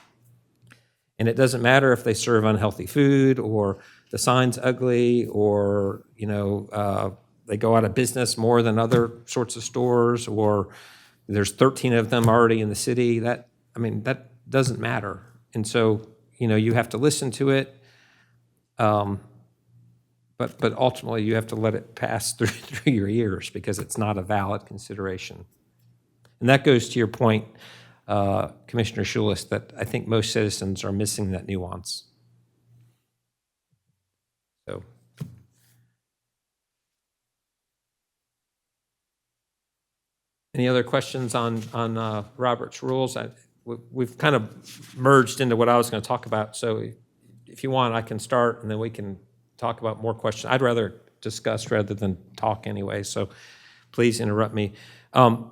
And it doesn't matter if they serve unhealthy food or the sign's ugly or, they go out of business more than other sorts of stores, or there's 13 of them already in the city. That doesn't matter. And so, you have to listen to it. But ultimately you have to let it pass through your ears because it's not a valid consideration. And that goes to your point, Commissioner Schulis, that I think most citizens are missing that nuance. So. Any other questions on Robert's rules? We've kind of merged into what I was going to talk about. So if you want, I can start and then we can talk about more questions. I'd rather discuss rather than talk anyway. So please interrupt me. Let's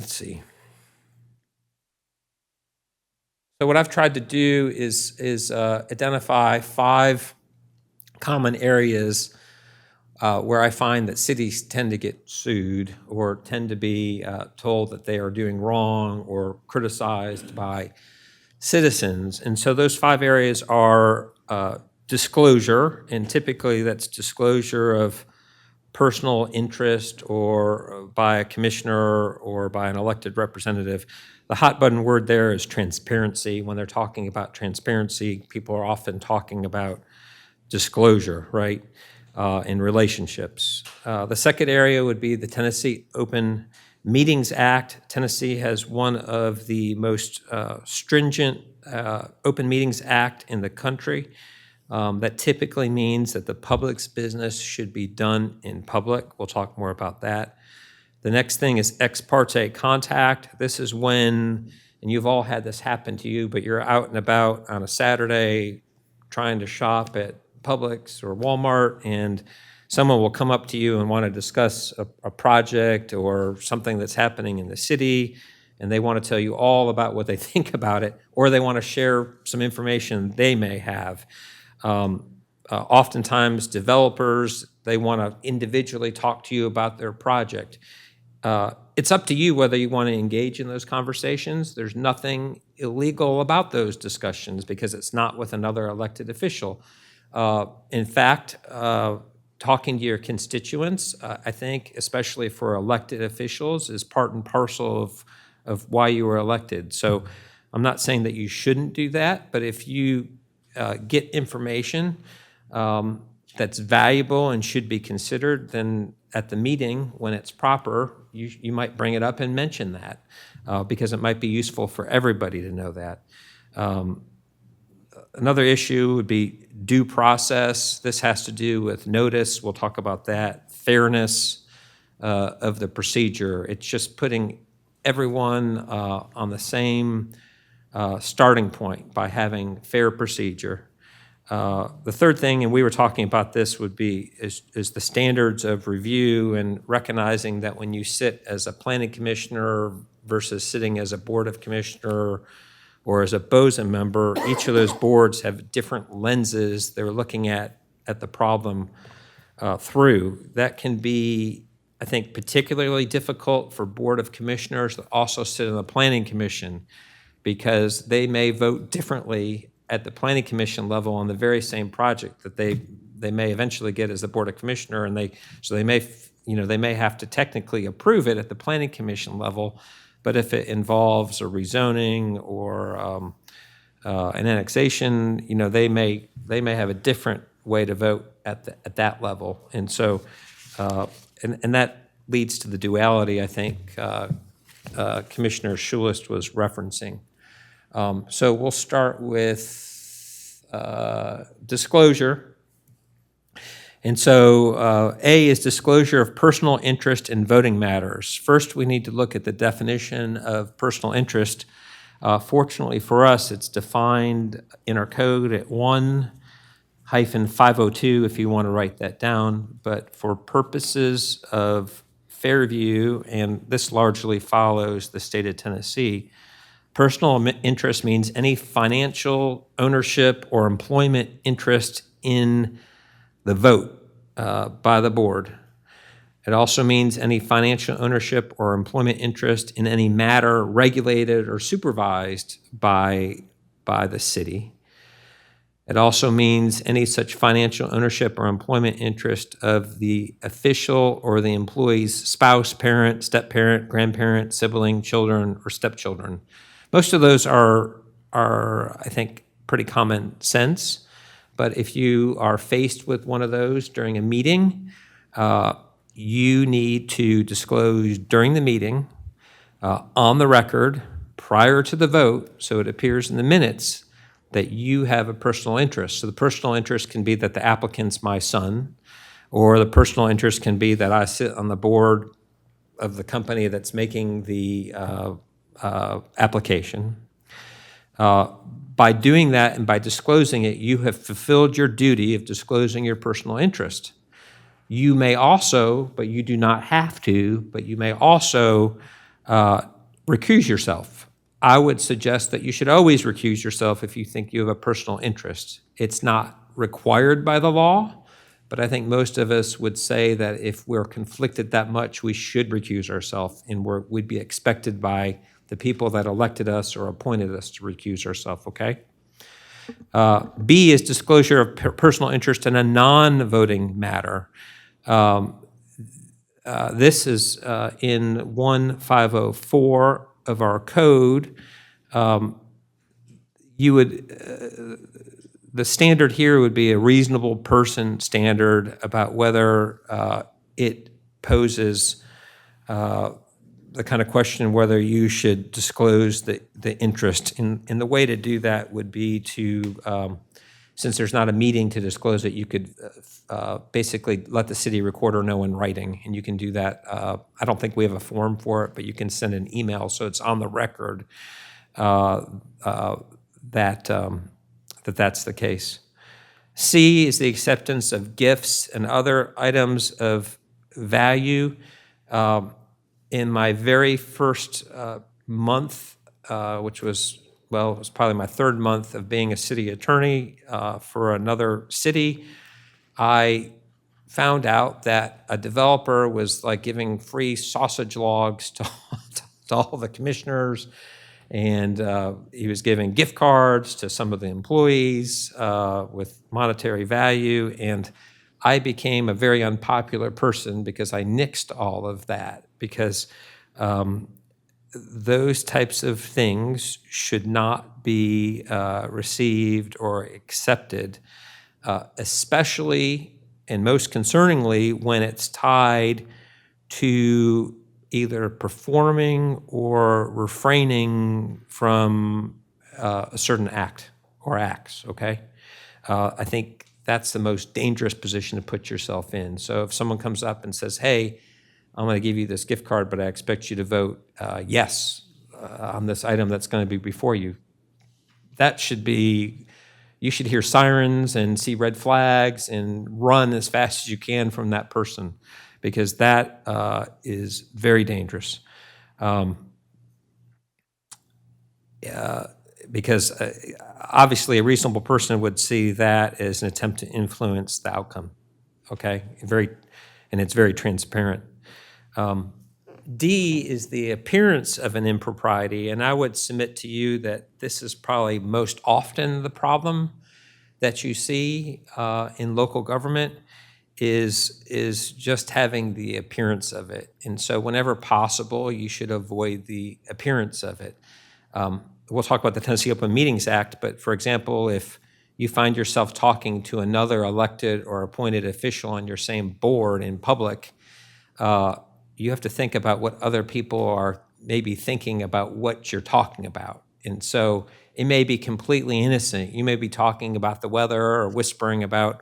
see. So what I've tried to do is identify 5 common areas where I find that cities tend to get sued or tend to be told that they are doing wrong or criticized by citizens. And so those 5 areas are disclosure, and typically that's disclosure of personal interest or by a commissioner or by an elected representative. The hot button word there is transparency. When they're talking about transparency, people are often talking about disclosure, right, in relationships. The second area would be the Tennessee Open Meetings Act. Tennessee has one of the most stringent Open Meetings Act in the country. That typically means that the public's business should be done in public. We'll talk more about that. The next thing is ex parte contact. This is when, and you've all had this happen to you, but you're out and about on a Saturday trying to shop at Publix or Walmart, and someone will come up to you and want to discuss a project or something that's happening in the city, and they want to tell you all about what they think about it, or they want to share some information they may have. Oftentimes, developers, they want to individually talk to you about their project. It's up to you whether you want to engage in those conversations. There's nothing illegal about those discussions because it's not with another elected official. In fact, talking to your constituents, I think, especially for elected officials, is part and parcel of why you were elected. So I'm not saying that you shouldn't do that, but if you get information that's valuable and should be considered, then at the meeting, when it's proper, you might bring it up and mention that because it might be useful for everybody to know that. Another issue would be due process. This has to do with notice. We'll talk about that. Fairness of the procedure. It's just putting everyone on the same starting point by having fair procedure. The third thing, and we were talking about this, would be is the standards of review and recognizing that when you sit as a planning commissioner versus sitting as a board of commissioner or as a BOZA member, each of those boards have different lenses they're looking at the problem through. That can be, I think, particularly difficult for board of commissioners that also sit in the planning commission because they may vote differently at the planning commission level on the very same project that they may eventually get as the board of commissioner, and they may have to technically approve it at the planning commission level, but if it involves a rezoning or an annexation, they may have a different way to vote at that level, and so and that leads to the duality I think Commissioner Schulist was referencing. So we'll start with disclosure. And so A is disclosure of personal interest in voting matters. First, we need to look at the definition of personal interest. Fortunately for us, it's defined in our code at 1-502 if you want to write that down. But for purposes of Fairview, and this largely follows the state of Tennessee, personal interest means any financial ownership or employment interest in the vote by the board. It also means any financial ownership or employment interest in any matter regulated or supervised by the city. It also means any such financial ownership or employment interest of the official or the employee's spouse, parent, step-parent, grandparent, sibling, children, or stepchildren. Most of those are I think, pretty common sense. But if you are faced with one of those during a meeting, you need to disclose during the meeting, on the record, prior to the vote, so it appears in the minutes, that you have a personal interest. So the personal interest can be that the applicant's my son, or the personal interest can be that I sit on the board of the company that's making the application. By doing that and by disclosing it, you have fulfilled your duty of disclosing your personal interest. You may also, but you do not have to, but you may also recuse yourself I would suggest that you should always recuse yourself if you think you have a personal interest. It's not required by the law, but I think most of us would say that if we're conflicted that much, we should recuse ourselves, and we'd be expected by the people that elected us or appointed us to recuse ourselves, okay? B is disclosure of personal interest in a non-voting matter. This is in 1504 of our code. You would, the standard here would be a reasonable person standard about whether it poses the kind of question whether you should disclose the interest. And the way to do that would be to, since there's not a meeting to disclose it, you could basically let the city recorder know in writing, and you can do that. I don't think we have a form for it, but you can send an email so it's on the record that's the case. C is the acceptance of gifts and other items of value. In my very first month, which was, well, it was probably my third month of being a city attorney for another city, I found out that a developer was like giving free sausage logs to all the commissioners, and he was giving gift cards to some of the employees with monetary value, and I became a very unpopular person because I nixed all of that, because those types of things should not be received or accepted, especially and most concerningly when it's tied to either performing or refraining from a certain act or acts, okay? I think that's the most dangerous position to put yourself in. So if someone comes up and says, hey, I'm going to give you this gift card, but I expect you to vote yes on this item that's going to be before you, that should be, you should hear sirens and see red flags and run as fast as you can from that person, because that is very dangerous. Because obviously a reasonable person would see that as an attempt to influence the outcome, okay? And it's very transparent. D is the appearance of an impropriety, and I would submit to you that this is probably most often the problem that you see in local government is just having the appearance of it. And so whenever possible, you should avoid the appearance of it. We'll talk about the Tennessee Open Meetings Act, but for example, if you find yourself talking to another elected or appointed official on your same board in public, you have to think about what other people are maybe thinking about what you're talking about. And so it may be completely innocent. You may be talking about the weather or whispering about,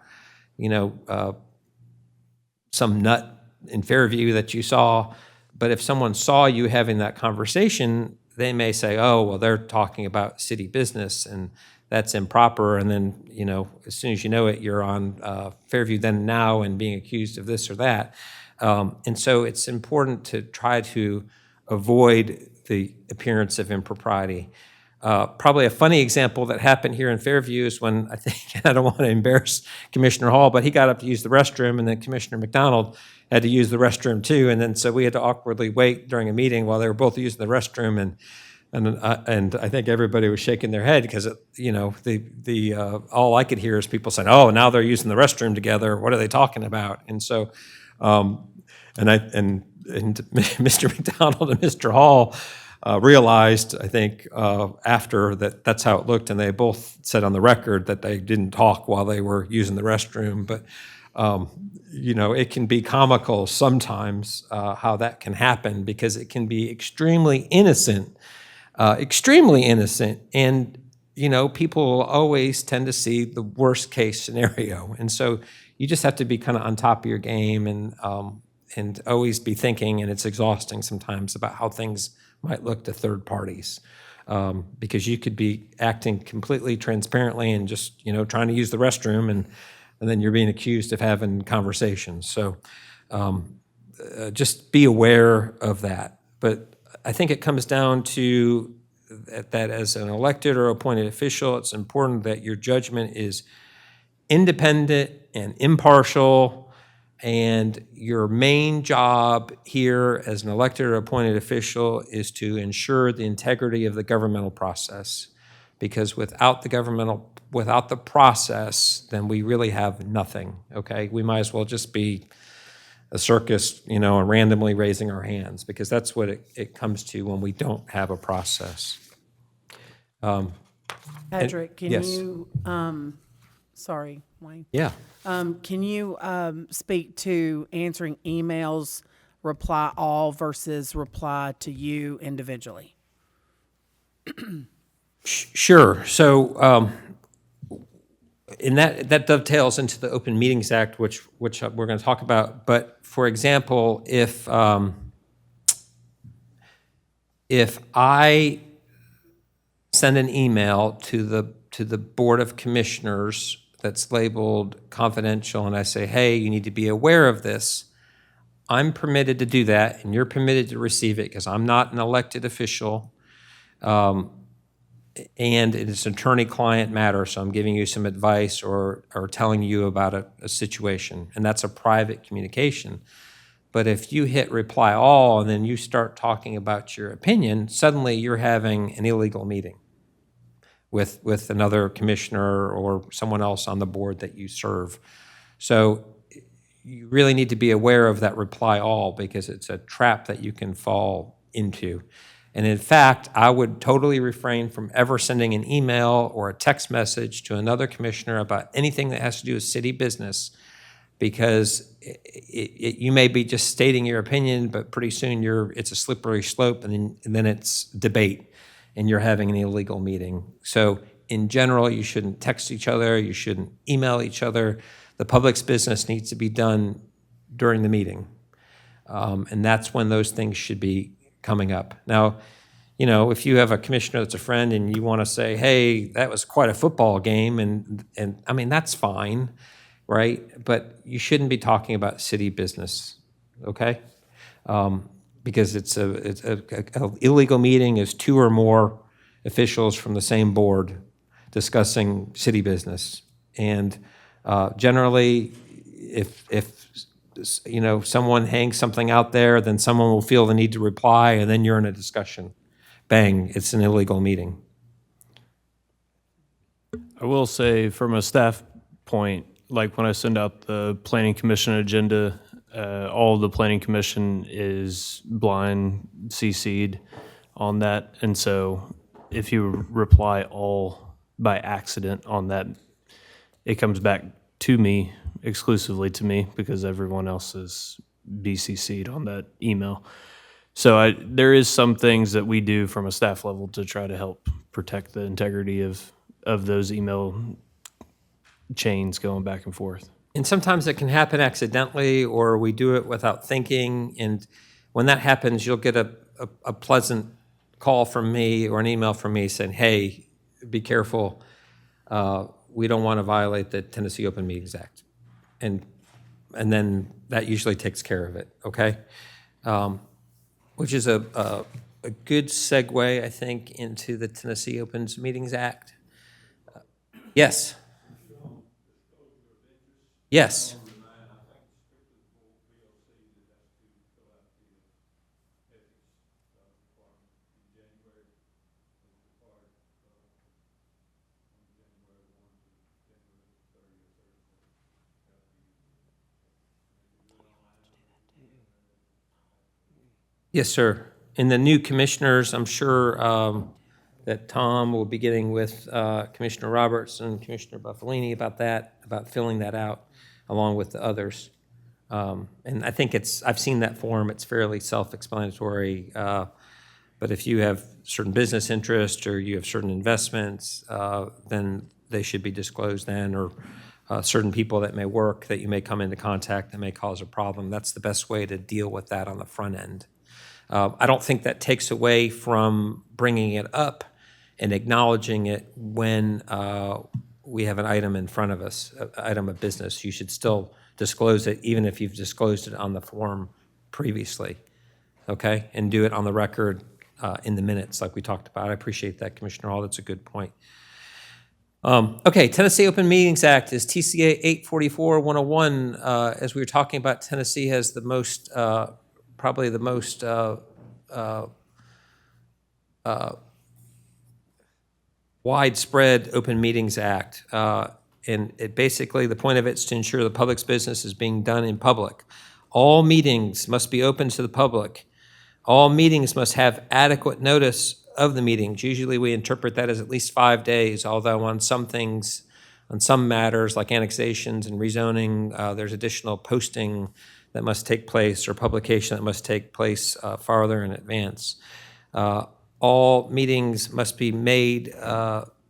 some nut in Fairview that you saw. But if someone saw you having that conversation, they may say, oh, well, they're talking about city business and that's improper. And then, as soon as you know it, you're on Fairview Then and Now and being accused of this or that. And so it's important to try to avoid the appearance of impropriety. Probably a funny example that happened here in Fairview is when, I think, I don't want to embarrass Commissioner Hall, but he got up to use the restroom, and then Commissioner McDonald had to use the restroom too, and then so we had to awkwardly wait during a meeting while they were both using the restroom, and I think everybody was shaking their head because all I could hear is people saying, "Oh, now they're using the restroom together. What are they talking about?" And so, and Mr. McDonald and Mr. Hall realized, I think, after that's how it looked, and they both said on the record that they didn't talk while they were using the restroom. But it can be comical sometimes how that can happen, because it can be extremely innocent, and people always tend to see the worst case scenario, and so you just have to be kind of on top of your game and always be thinking, and it's exhausting sometimes, about how things might look to third parties, because you could be acting completely transparently and just trying to use the restroom, and then you're being accused of having conversations. So just be aware of that. But I think it comes down to that as an elected or appointed official, it's important that your judgment is independent and impartial, and your main job here as an elected or appointed official is to ensure the integrity of the governmental process. Because without the process, then we really have nothing, okay? We might as well just be a circus, and randomly raising our hands, because that's what it comes to when we don't have a process. Patrick, can yes. you, sorry, Wayne. Yeah. Can you speak to answering emails, reply all versus reply to you individually? Sure. So, and that dovetails into the Open Meetings Act, which we're going to talk about. But for example, if I send an email to the Board of Commissioners that's labeled confidential, and I say, hey, you need to be aware of this, I'm permitted to do that, and you're permitted to receive it because I'm not an elected official. And it's an attorney-client matter, so I'm giving you some advice or telling you about a situation, and that's a private communication. But if you hit reply all and then you start talking about your opinion, suddenly you're having an illegal meeting with another commissioner or someone else on the board that you serve. So you really need to be aware of that reply all, because it's a trap that you can fall into. And in fact, I would totally refrain from ever sending an email or a text message to another commissioner about anything that has to do with city business, because you may be just stating your opinion, but pretty soon it's a slippery slope, and then it's debate, and you're having an illegal meeting. So in general, you shouldn't text each other, you shouldn't email each other. The public's business needs to be done during the meeting. And that's when those things should be coming up. Now, if you have a commissioner that's a friend and you want to say, hey, that was quite a football game, and I mean, that's fine, right? But you shouldn't be talking about city business, okay? Because it's a illegal meeting is two or more officials from the same board discussing city business. And generally, if someone hangs something out there, then someone will feel the need to reply, and then you're in a discussion. Bang, it's an illegal meeting. I will say, from a staff point, like when I send out the planning commission agenda, all of the planning commission is blind CC'd on that. And so if you reply all by accident on that, it comes back to me, exclusively to me, because everyone else is BCC'd on that email. So there is some things that we do from a staff level to try to help protect the integrity of those email chains going back and forth. And sometimes it can happen accidentally, or we do it without thinking. And when that happens, you'll get a pleasant call from me or an email from me saying, hey, be careful. We don't want to violate the Tennessee Open Meetings Act. And then that usually takes care of it, okay? Which is a good segue, I think, into the Tennessee Open Meetings Act. Yes. Yes. Yes, sir. And the new commissioners, I'm sure that Tom will be getting with Commissioner Roberts and Commissioner Buffalini about filling that out along with the others. And I think I've seen that form, it's fairly self-explanatory. But if you have certain business interests or you have certain investments, then they should be disclosed then, or certain people that may work that you may come into contact that may cause a problem. That's the best way to deal with that on the front end. I don't think that takes away from bringing it up and acknowledging it when we have an item in front of us, an item of business. You should still disclose it, even if you've disclosed it on the form previously, okay? And do it on the record in the minutes like we talked about. I appreciate that, Commissioner Hall. That's a good point. Okay, Tennessee Open Meetings Act is TCA 844-101. As we were talking about, Tennessee has the most, probably the most widespread Open Meetings Act. And it basically, the point of it is to ensure the public's business is being done in public. All meetings must be open to the public. All meetings must have adequate notice of the meetings. Usually we interpret that as at least 5 days, although on some things, on some matters like annexations and rezoning, there's additional posting that must take place or publication that must take place farther in advance. All meetings must be made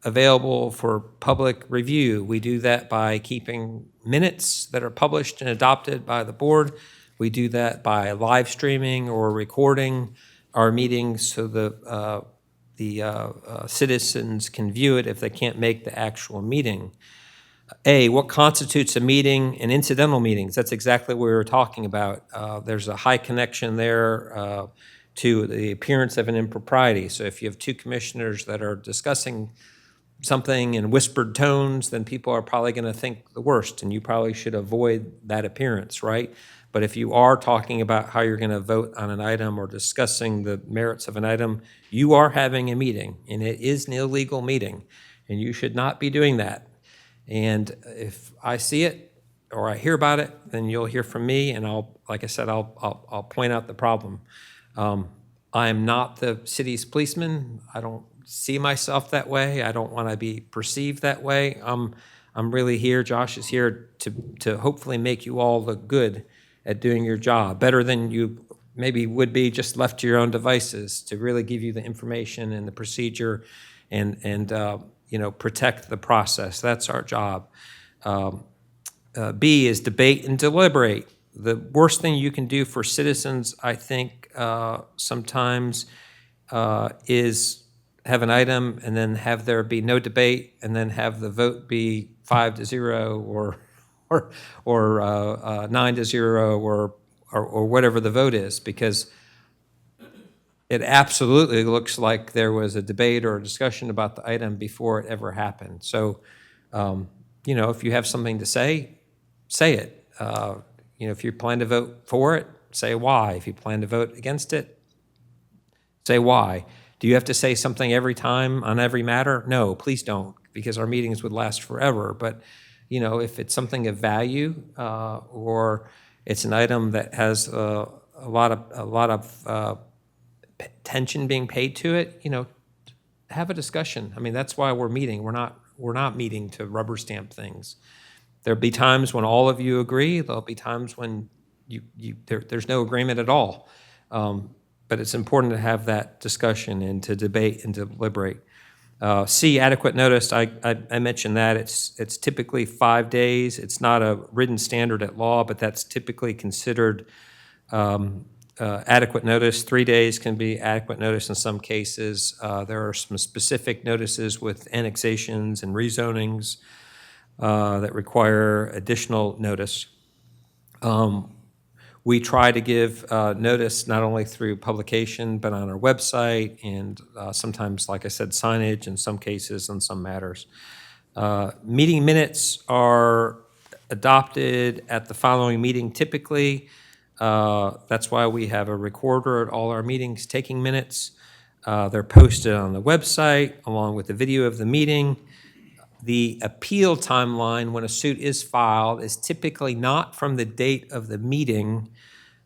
available for public review. We do that by keeping minutes that are published and adopted by the board. We do that by live streaming or recording our meetings so the citizens can view it if they can't make the actual meeting. What constitutes a meeting and incidental meetings? That's exactly what we were talking about. There's a high connection there to the appearance of an impropriety. So if you have two commissioners that are discussing something in whispered tones, then people are probably going to think the worst, and you probably should avoid that appearance, right? But if you are talking about how you're going to vote on an item or discussing the merits of an item, you are having a meeting, and it is an illegal meeting, and you should not be doing that. And if I see it or I hear about it, then you'll hear from me, and like I said, I'll point out the problem. I am not the city's policeman. I don't see myself that way. I don't want to be perceived that way. I'm really here. Josh is here to hopefully make you all look good at doing your job, better than you maybe would be just left to your own devices, to really give you the information and the procedure and protect the process. That's our job. B is debate and deliberate. The worst thing you can do for citizens, I think, sometimes is have an item and then have there be no debate and then have the vote be 5-0 or 9-0 or whatever the vote is, because it absolutely looks like there was a debate or a discussion about the item before it ever happened. So, if you have something to say it. If you plan to vote for it, say why. If you plan to vote against it, say why. Do you have to say something every time on every matter? No, please don't, because our meetings would last forever. But, if it's something of value or it's an item that has a lot of attention being paid to it, have a discussion. I mean, that's why we're meeting. We're not meeting to rubber stamp things. There'll be times when all of you agree. There'll be times when there's no agreement at all. But it's important to have that discussion and to debate and to deliberate. C, adequate notice. I mentioned that. It's typically 5 days. It's not a written standard at law, but that's typically considered adequate notice. 3 days can be adequate notice in some cases. There are some specific notices with annexations and rezonings that require additional notice. We try to give notice not only through publication, but on our website and sometimes, like I said, signage in some cases and some matters. Meeting minutes are adopted at the following meeting typically. That's why we have a recorder at all our meetings taking minutes. They're posted on the website along with the video of the meeting. The appeal timeline when a suit is filed is typically not from the date of the meeting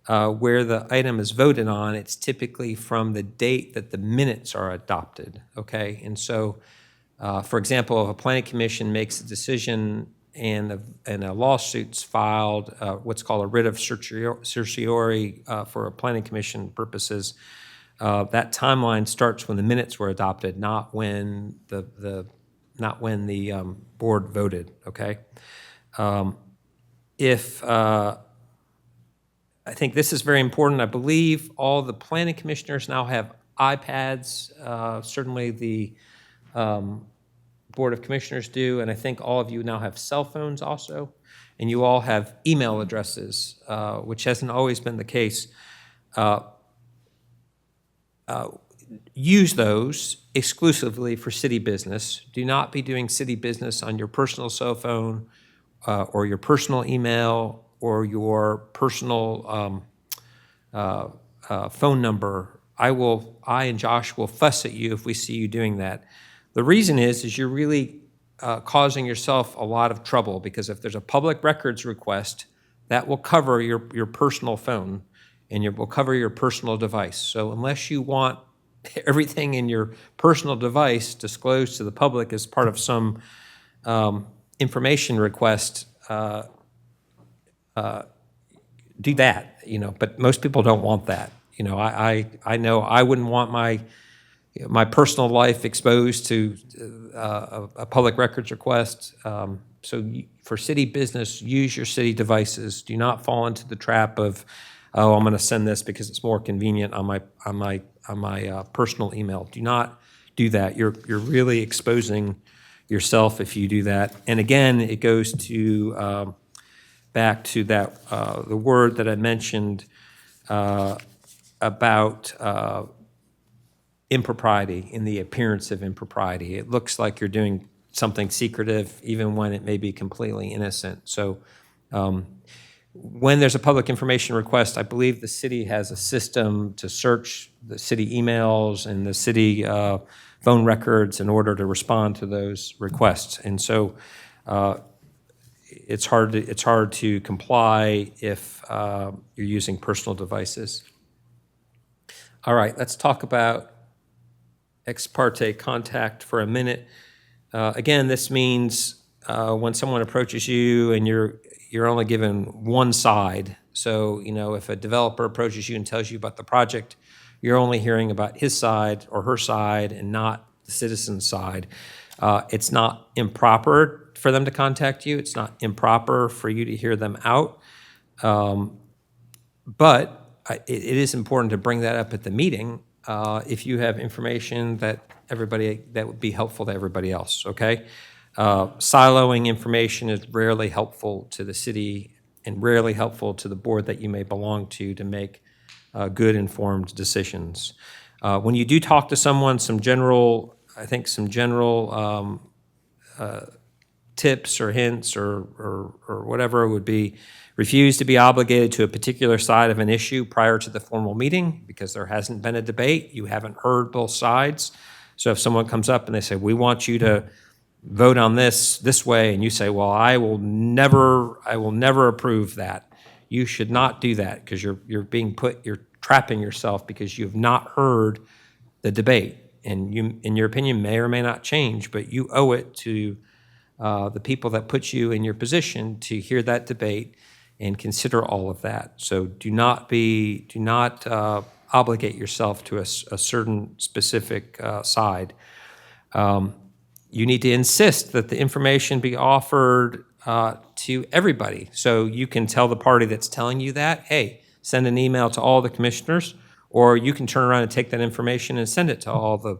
where the item is voted on. It's typically from the date that the minutes are adopted, okay? And so, for example, if a planning commission makes a decision and a lawsuit's filed, what's called a writ of certiorari for a planning commission purposes, that timeline starts when the minutes were adopted, not when the board voted, okay? I think this is very important. I believe all the planning commissioners now have iPads. Certainly the Board of Commissioners do, and I think all of you now have cell phones also, and you all have email addresses, which hasn't always been the case. use those exclusively for city business. Do not be doing city business on your personal cell phone or your personal email or your personal phone number. I and Josh will fuss at you if we see you doing that. The reason is you're really causing yourself a lot of trouble, because if there's a public records request, that will cover your personal phone and will cover your personal device. So unless you want everything in your personal device disclosed to the public as part of some information request, do that, but most people don't want that. I know I wouldn't want my personal life exposed to a public records request. For city business, use your city devices. Do not fall into the trap of, oh, I'm going to send this because it's more convenient on my personal email. Do not do that. You're really exposing yourself if you do that. And again, it goes to back to that the word that I mentioned about impropriety, in the appearance of impropriety. It looks like you're doing something secretive, even when it may be completely innocent. So when there's a public information request, I believe the city has a system to search the city emails and the city phone records in order to respond to those requests. And so it's hard to comply if you're using personal devices. All right, let's talk about ex parte contact for a minute. Again, this means when someone approaches you and you're only given one side. So, if a developer approaches you and tells you about the project, you're only hearing about his side or her side and not the citizen's side. It's not improper for them to contact you. It's not improper for you to hear them out. But it is important to bring that up at the meeting if you have information that would be helpful to everybody else, okay? Siloing information is rarely helpful to the city and rarely helpful to the board that you may belong to make good informed decisions. When you do talk to someone, some general tips or hints or whatever would be: refuse to be obligated to a particular side of an issue prior to the formal meeting, because there hasn't been a debate. You haven't heard both sides. So if someone comes up and they say, we want you to vote on this way, and you say, well, I will never approve that. You should not do that, because you're trapping yourself, because you have not heard the debate. And your opinion may or may not change, but you owe it to the people that put you in your position to hear that debate and consider all of that. So do not obligate yourself to a certain specific side. You need to insist that the information be offered to everybody. So you can tell the party that's telling you that, hey, send an email to all the commissioners, or you can turn around and take that information and send it to all the,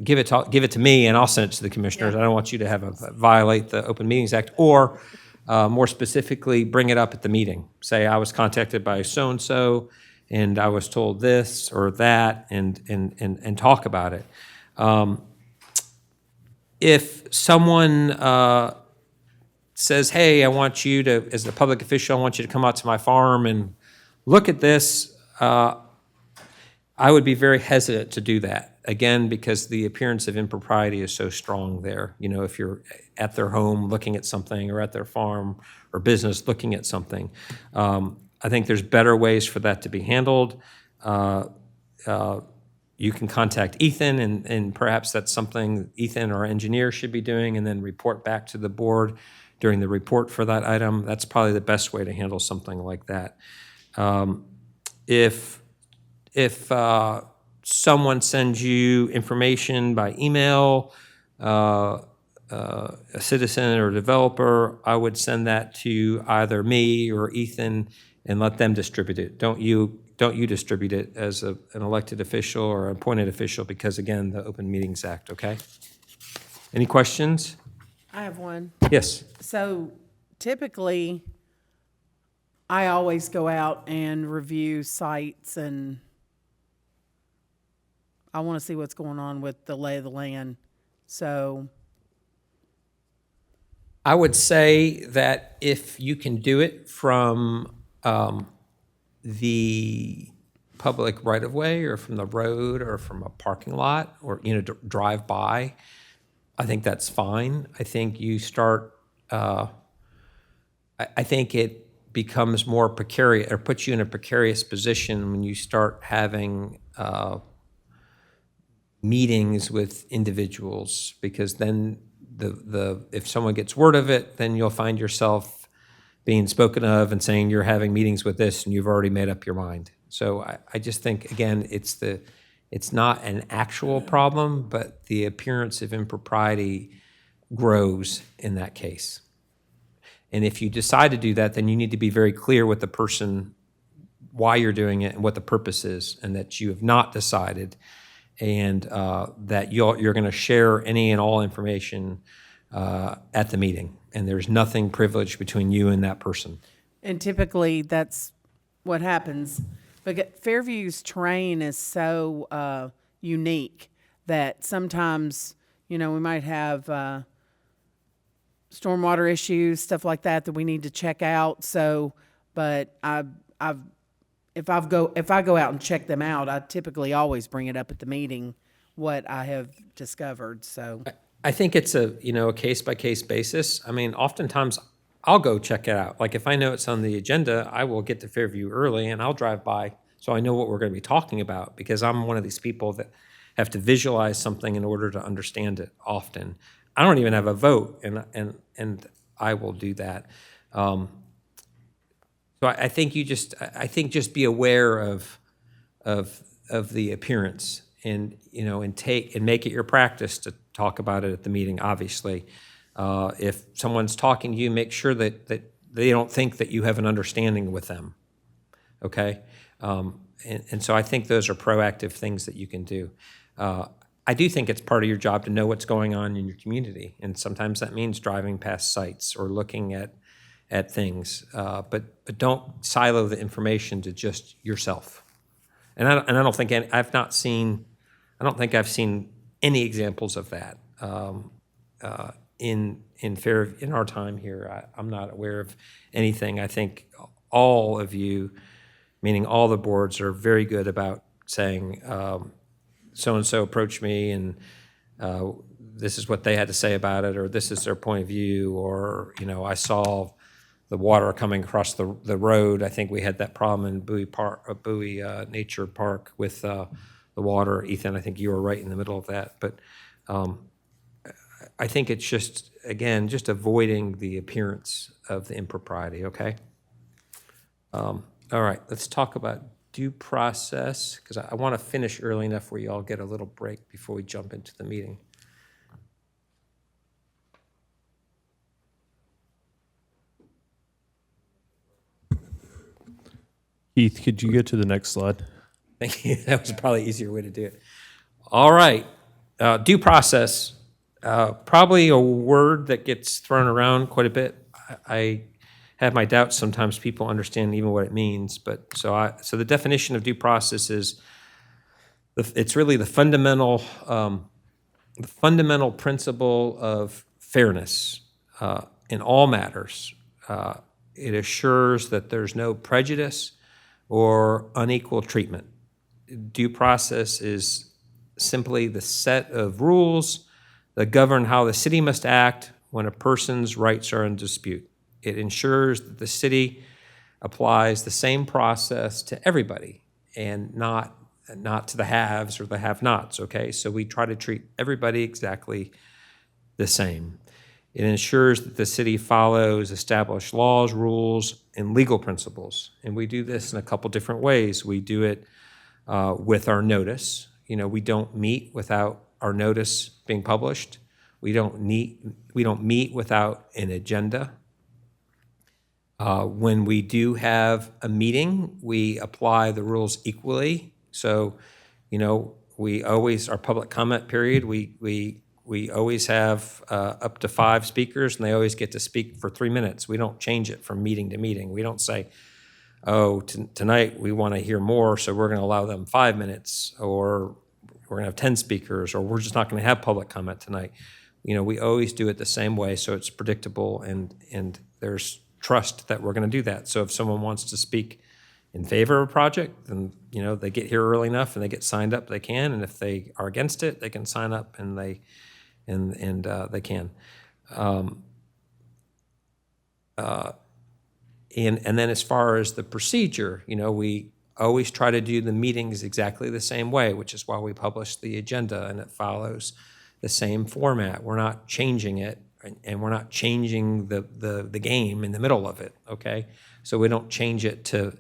give it to me and I'll send it to the commissioners. I don't want you to violate the Open Meetings Act. Or more specifically, bring it up at the meeting. Say, I was contacted by so-and-so and I was told this or that, and talk about it. If someone says, hey, I want you to, as a public official, I want you to come out to my farm and look at this, I would be very hesitant to do that. Again, because the appearance of impropriety is so strong there. If you're at their home looking at something, or at their farm or business looking at something, I think there's better ways for that to be handled. You can contact Ethan, and perhaps that's something Ethan or engineer should be doing, and then report back to the board during the report for that item. That's probably the best way to handle something like that. If someone sends you information by email, a citizen or developer, I would send that to either me or Ethan and let them distribute it. Don't you distribute it as an elected official or appointed official, because again, the Open Meetings Act, okay? Any questions? I have one. Yes. So typically, I always go out and review sites and I want to see what's going on with the lay of the land. So, I would say that if you can do it from the public right-of-way or from the road or from a parking lot or, drive by, I think that's fine. I think you start, I think it becomes more precarious or puts you in a precarious position when you start having meetings with individuals, because then if someone gets word of it, then you'll find yourself being spoken of and saying you're having meetings with this and you've already made up your mind. So I just think, again, it's not an actual problem, but the appearance of impropriety grows in that case. And if you decide to do that, then you need to be very clear with the person why you're doing it and what the purpose is, and that you have not decided, and that you're going to share any and all information at the meeting, and there's nothing privileged between you and that person. and typically that's what happens. But Fairview's terrain is so unique that sometimes, we might have stormwater issues, stuff like that we need to check out. So, but if I go out and check them out, I typically always bring it up at the meeting what I have discovered. So I think it's a case-by-case basis. I mean, oftentimes I'll go check it out. Like if I know it's on the agenda, I will get to Fairview early and I'll drive by so I know what we're going to be talking about, because I'm one of these people that have to visualize something in order to understand it often. I don't even have a vote, and I will do that. So I think just be aware of the appearance, and and make it your practice to talk about it at the meeting. Obviously, if someone's talking to you, make sure that they don't think that you have an understanding with them. Okay, and so I think those are proactive things that you can do. I do think it's part of your job to know what's going on in your community, and sometimes that means driving past sites or looking at things. But don't silo the information to just yourself. And I don't think I don't think I've seen any examples of that in our time here. I'm not aware of anything. I think all of you, meaning all the boards, are very good about saying, so-and-so approached me and this is what they had to say about it, or this is their point of view, or, I saw the water coming across the road. I think we had that problem in Bowie Nature Park with the water. Ethan, I think you were right in the middle of that. But I think it's just avoiding the appearance of the impropriety, okay? All right, let's talk about due process, because I want to finish early enough where you all get a little break before we jump into the meeting. Keith, could you get to the next slide? Thank you. That was probably an easier way to do it. All right. Due process, probably a word that gets thrown around quite a bit. I have my doubts sometimes people understand even what it means, but so the definition of due process is it's really the fundamental principle of fairness in all matters. It assures that there's no prejudice or unequal treatment. Due process is simply the set of rules that govern how the city must act when a person's rights are in dispute. It ensures that the city applies the same process to everybody and not to the haves or the have-nots, okay? So we try to treat everybody exactly the same. It ensures that the city follows established laws, rules, and legal principles. And we do this in a couple different ways. We do it with our notice. We don't meet without our notice being published. We don't meet without an agenda. When we do have a meeting, we apply the rules equally. So, we always, our public comment period, we always have up to 5 speakers, and they always get to speak for 3 minutes. We don't change it from meeting to meeting. We don't say, tonight we want to hear more, so we're going to allow them 5 minutes, or we're gonna have 10 speakers, or we're just not gonna have public comment tonight. You know, we always do it the same way, so it's predictable and there's trust that we're gonna do that. So if someone wants to speak in favor of a project, then, you know, they get here early enough and they get signed up, they can, and if they are against it, they can sign up and they can. And then as far as the procedure, you know, we always try to do the meetings exactly the same way, which is why we publish the agenda, and it follows the same format. We're not changing it, and we're not changing the game in the middle of it, okay? So we don't change it to,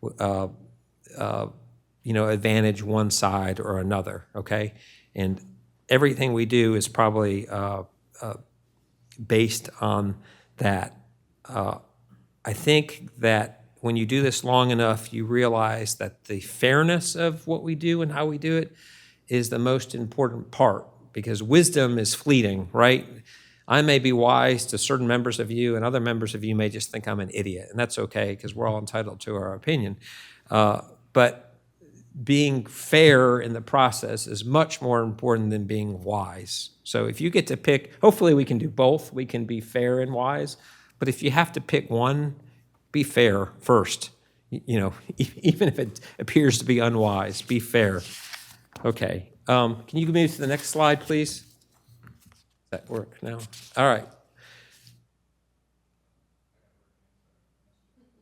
you know, advantage one side or another, okay? And everything we do is probably based on that. I think that when you do this long enough, you realize that the fairness of what we do and how we do it is the most important part, because wisdom is fleeting, right? I may be wise to certain members of you, and other members of you may just think I'm an idiot, and that's okay, because we're all entitled to our opinion. But being fair in the process is much more important than being wise. So if you get to pick, hopefully we can do both. We can be fair and wise. But if you have to pick one, be fair first. You know, even if it appears to be unwise, be fair. Okay. Can you move to the next slide, please? Does that work now? All right.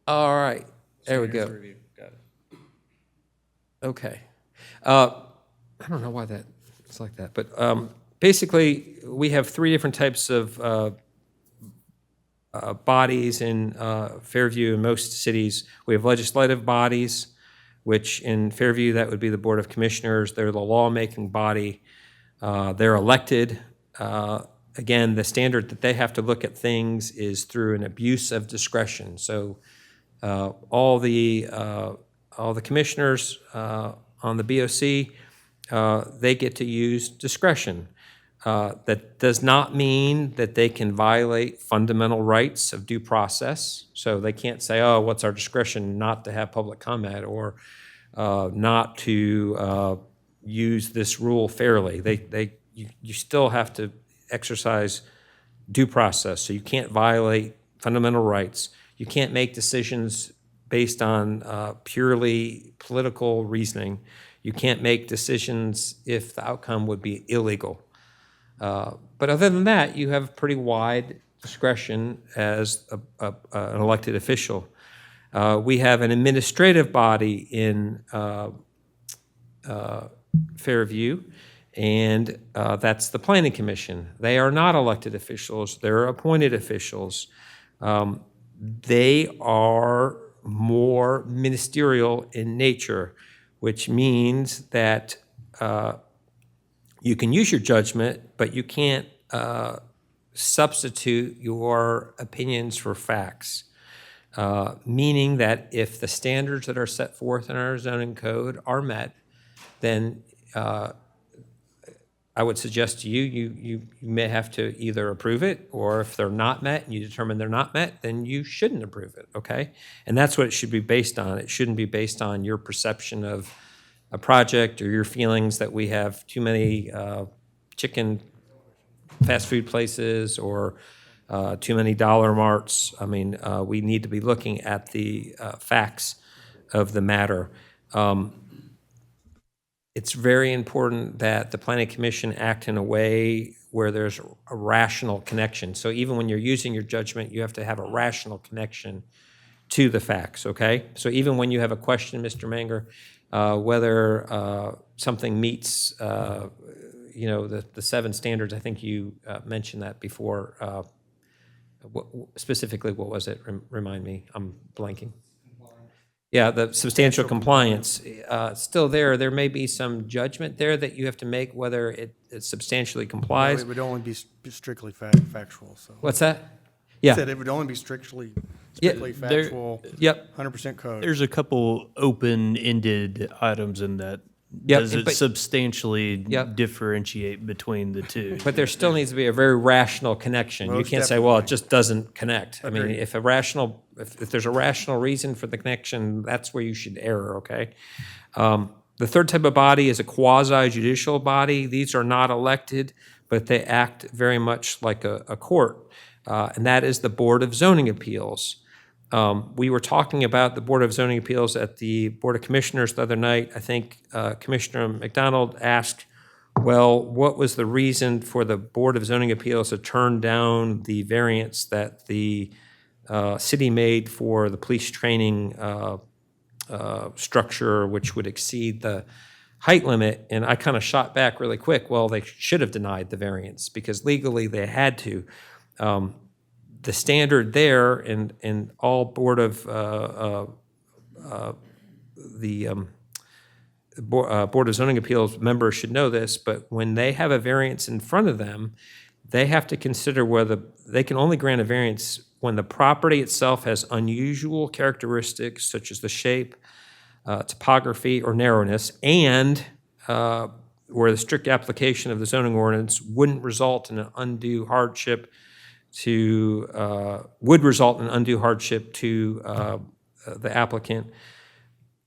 All right. There we go. Got it. Okay. I don't know why it's like that, but basically we have three different types of bodies in Fairview and most cities. We have legislative bodies, which in Fairview, that would be the Board of Commissioners. They're the lawmaking body. They're elected. Again, the standard that they have to look at things is through an abuse of discretion. So all the commissioners on the BOC, they get to use discretion. That does not mean that they can violate fundamental rights of due process. So they can't say, oh, what's our discretion not to have public comment, or not to use this rule fairly. You still have to exercise due process. So you can't violate fundamental rights. You can't make decisions based on purely political reasoning. You can't make decisions if the outcome would be illegal. But other than that, you have pretty wide discretion as an elected official. We have an administrative body in Fairview, and that's the Planning Commission. They are not elected officials. They're appointed officials. They are more ministerial in nature, which means that you can use your judgment, but you can't substitute your opinions for facts. Meaning that if the standards that are set forth in our zoning code are met, then I would suggest to you, you may have to either approve it, or if they're not met and you determine they're not met, then you shouldn't approve it, okay? And that's what it should be based on. It shouldn't be based on your perception of a project or your feelings that we have too many chicken fast food places or too many dollar marts. I mean, we need to be looking at the facts of the matter. It's very important that the Planning Commission act in a way where there's a rational connection. So even when you're using your judgment, you have to have a rational connection to the facts, okay? So even when you have a question, Mr. Manger, whether something meets, the 7 standards, I think you mentioned that before. Specifically, what was it? Remind me, I'm blanking. Yeah, the substantial compliance, still there. There may be some judgment there that you have to make whether it substantially complies. It would only be strictly factual, so. What's that? Yeah. Said it would only be strictly there- factual, Yep. 100% code. There's a couple open-ended items in that. Yep, Does it but- substantially Yep. differentiate between the two? But there still needs to be a very rational connection. You Most can't say, well, it definitely. just doesn't connect. I mean, Agreed. if there's a rational reason for the connection, that's where you should err, okay? The third type of body is a quasi-judicial body. These are not elected, but they act very much like a court, and that is the Board of Zoning Appeals. We were talking about the Board of Zoning Appeals at the Board of Commissioners the other night. I think Commissioner McDonald asked, well, what was the reason for the Board of Zoning Appeals to turn down the variance that the city made for the police training structure, which would exceed the height limit? And I kind of shot back really quick. Well, they should have denied the variance because legally they had to. The standard there, and all Board of Board of Zoning Appeals members should know this, but when they have a variance in front of them, they have to consider whether they can only grant a variance when the property itself has unusual characteristics such as the shape, topography, or narrowness, and where the strict application of the zoning ordinance wouldn't result in an undue hardship to, would result in undue hardship to the applicant,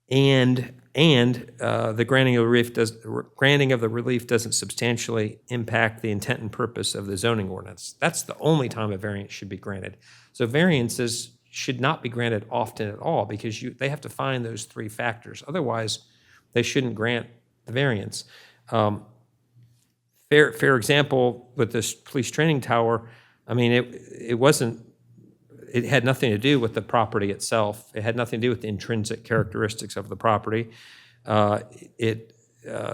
and the granting of the relief doesn't substantially impact the intent and purpose of the zoning ordinance. That's the only time a variance should be granted. So variances should not be granted often at all because they have to find those three factors. Otherwise, they shouldn't grant the variance. Fair example with this police training tower. I mean, it had nothing to do with the property itself. It had nothing to do with the intrinsic characteristics of the property.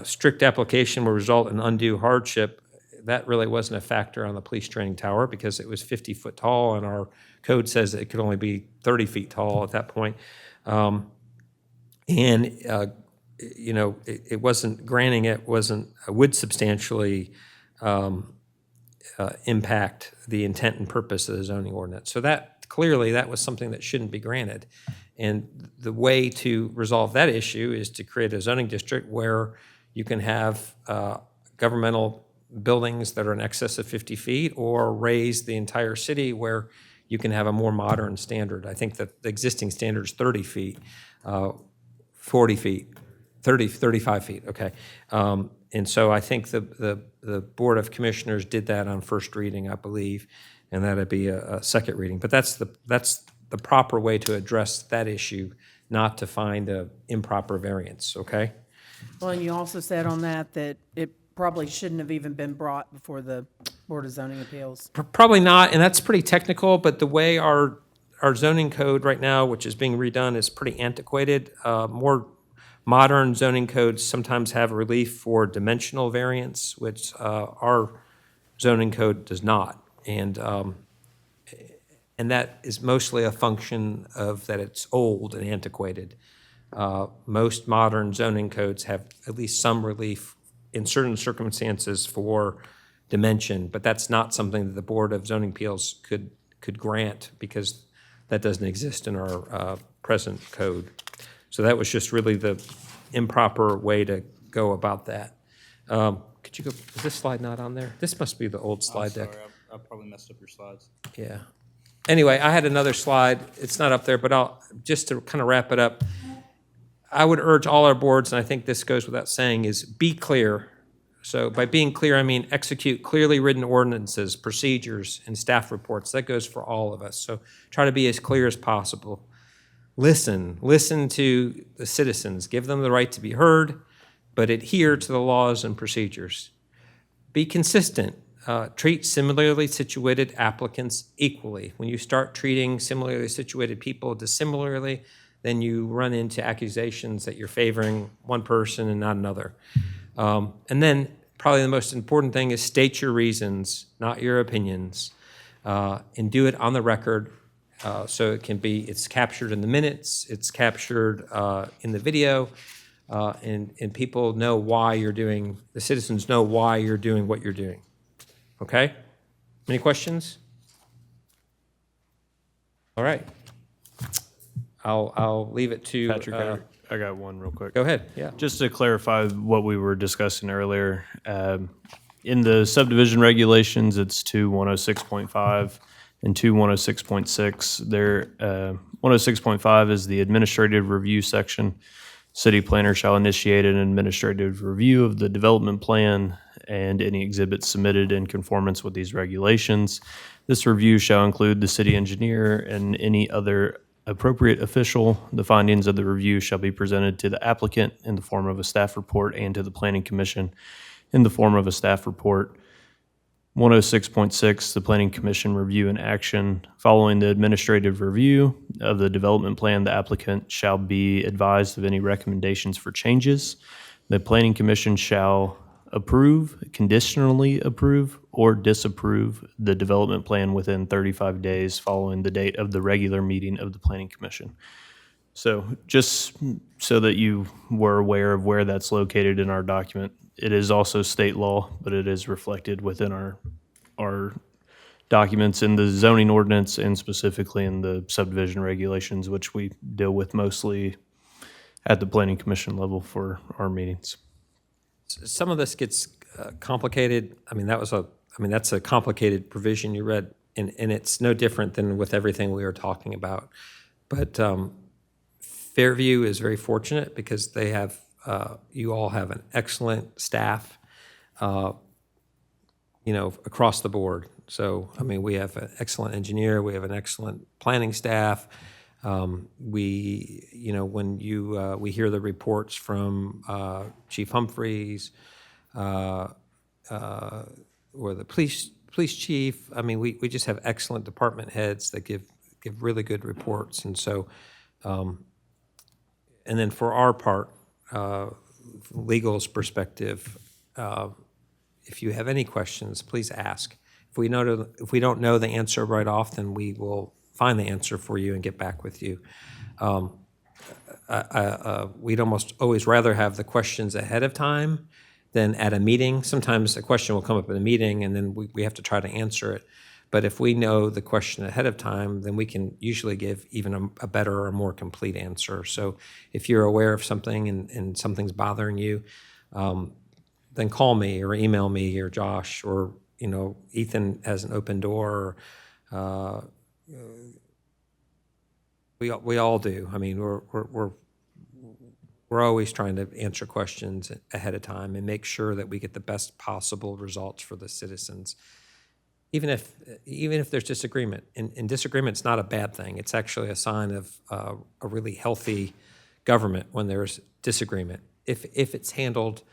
Strict application will result in undue hardship. That really wasn't a factor on the police training tower because it was 50 foot tall, and our code says it could only be 30 feet tall at that point. It wasn't granting it would substantially impact the intent and purpose of the zoning ordinance. So that clearly that was something that shouldn't be granted. And the way to resolve that issue is to create a zoning district where you can have governmental buildings that are in excess of 50 feet or raise the entire city where you can have a more modern standard. I think that the existing standard is 30 feet, 40 feet, 35 feet, okay. And so I think the Board of Commissioners did that on first reading, I believe, and that'd be a second reading. But that's the proper way to address that issue, not to find a improper variance, okay? Well, and you also said on that it probably shouldn't have even been brought before the Board of Zoning Appeals. Probably not, and that's pretty technical, but the way our zoning code right now, which is being redone, is pretty antiquated. More modern zoning codes sometimes have relief for dimensional variance, which our zoning code does not. And that is mostly a function of that it's old and antiquated. Most modern zoning codes have at least some relief in certain circumstances for dimension, but that's not something that the Board of Zoning Appeals could grant because that doesn't exist in our present code. So that was just really the improper way to go about that. Could you go, is this slide not on there? This must be the old slide deck. I probably messed up your slides. Yeah. Anyway, I had another slide. It's not up there, but just to kind of wrap it up, I would urge all our boards, and I think this goes without saying, is be clear. So by being clear, I mean execute clearly written ordinances, procedures, and staff reports. That goes for all of us. So try to be as clear as possible. Listen to the citizens. Give them the right to be heard, but adhere to the laws and procedures. Be consistent. Treat similarly situated applicants equally. When you start treating similarly situated people dissimilarly, then you run into accusations that you're favoring one person and not another. And then probably the most important thing is state your reasons, not your opinions, and do it on the record. So it's captured in the minutes, it's captured in the video, and people know why the citizens know why you're doing what you're doing. Okay? Any questions? All right. I'll leave it to Patrick, I got one real quick. Go ahead. Yeah. Just to clarify what we were discussing earlier, in the subdivision regulations, it's 2-106.5 and 2-106.6. There, 106.5 is the administrative review section. City planner shall initiate an administrative review of the development plan and any exhibits submitted in conformance with these regulations. This review shall include the city engineer and any other appropriate official. The findings of the review shall be presented to the applicant in the form of a staff report and to the Planning Commission in the form of a staff report. 106.6, the Planning Commission review and action. Following the administrative review of the development plan, the applicant shall be advised of any recommendations for changes. The Planning Commission shall approve, conditionally approve, or disapprove the development plan within 35 days following the date of the regular meeting of the Planning Commission. So just so that you were aware of where that's located in our document, it is also state law, but it is reflected within our documents in the zoning ordinance and specifically in the subdivision regulations, which we deal with mostly at the Planning Commission level for our meetings. Some of this gets complicated. I mean, that's a complicated provision you read, and it's no different than with everything we were talking about. But Fairview is very fortunate because they have, you all have an excellent staff, across the board. So, I mean, we have an excellent engineer, we have an excellent planning staff. We hear the reports from Chief Humphreys or the police chief. I mean, we just have excellent department heads that give really good reports. And so, and then for our part, legal's perspective, if you have any questions, please ask. If we don't know the answer right off, then we will find the answer for you and get back with you. We'd almost always rather have the questions ahead of time than at a meeting. Sometimes a question will come up in a meeting and then we have to try to answer it. But if we know the question ahead of time, then we can usually give even a better or more complete answer. So if you're aware of something and something's bothering you, then call me or email me or Josh or, Ethan has an open door. We all do. I mean, we're always trying to answer questions ahead of time and make sure that we get the best possible results for the citizens. Even if there's disagreement, and disagreement's not a bad thing. It's actually a sign of a really healthy government when there's disagreement. If it's handled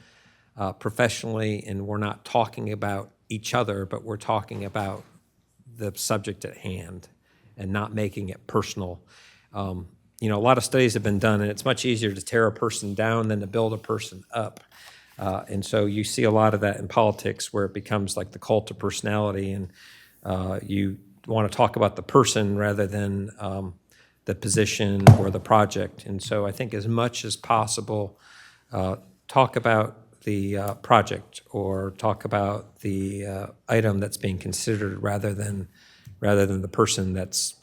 professionally and we're not talking about each other, but we're talking about the subject at hand and not making it personal. A lot of studies have been done, and it's much easier to tear a person down than to build a person up. And so you see a lot of that in politics where it becomes like the cult of personality, and you want to talk about the person rather than the position or the project. And so I think as much as possible, talk about the project or talk about the item that's being considered rather than the person that's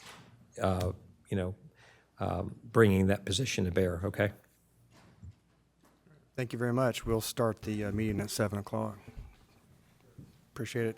bringing that position to bear. Okay. Thank you very much. We'll start the meeting at 7 o'clock. Appreciate it.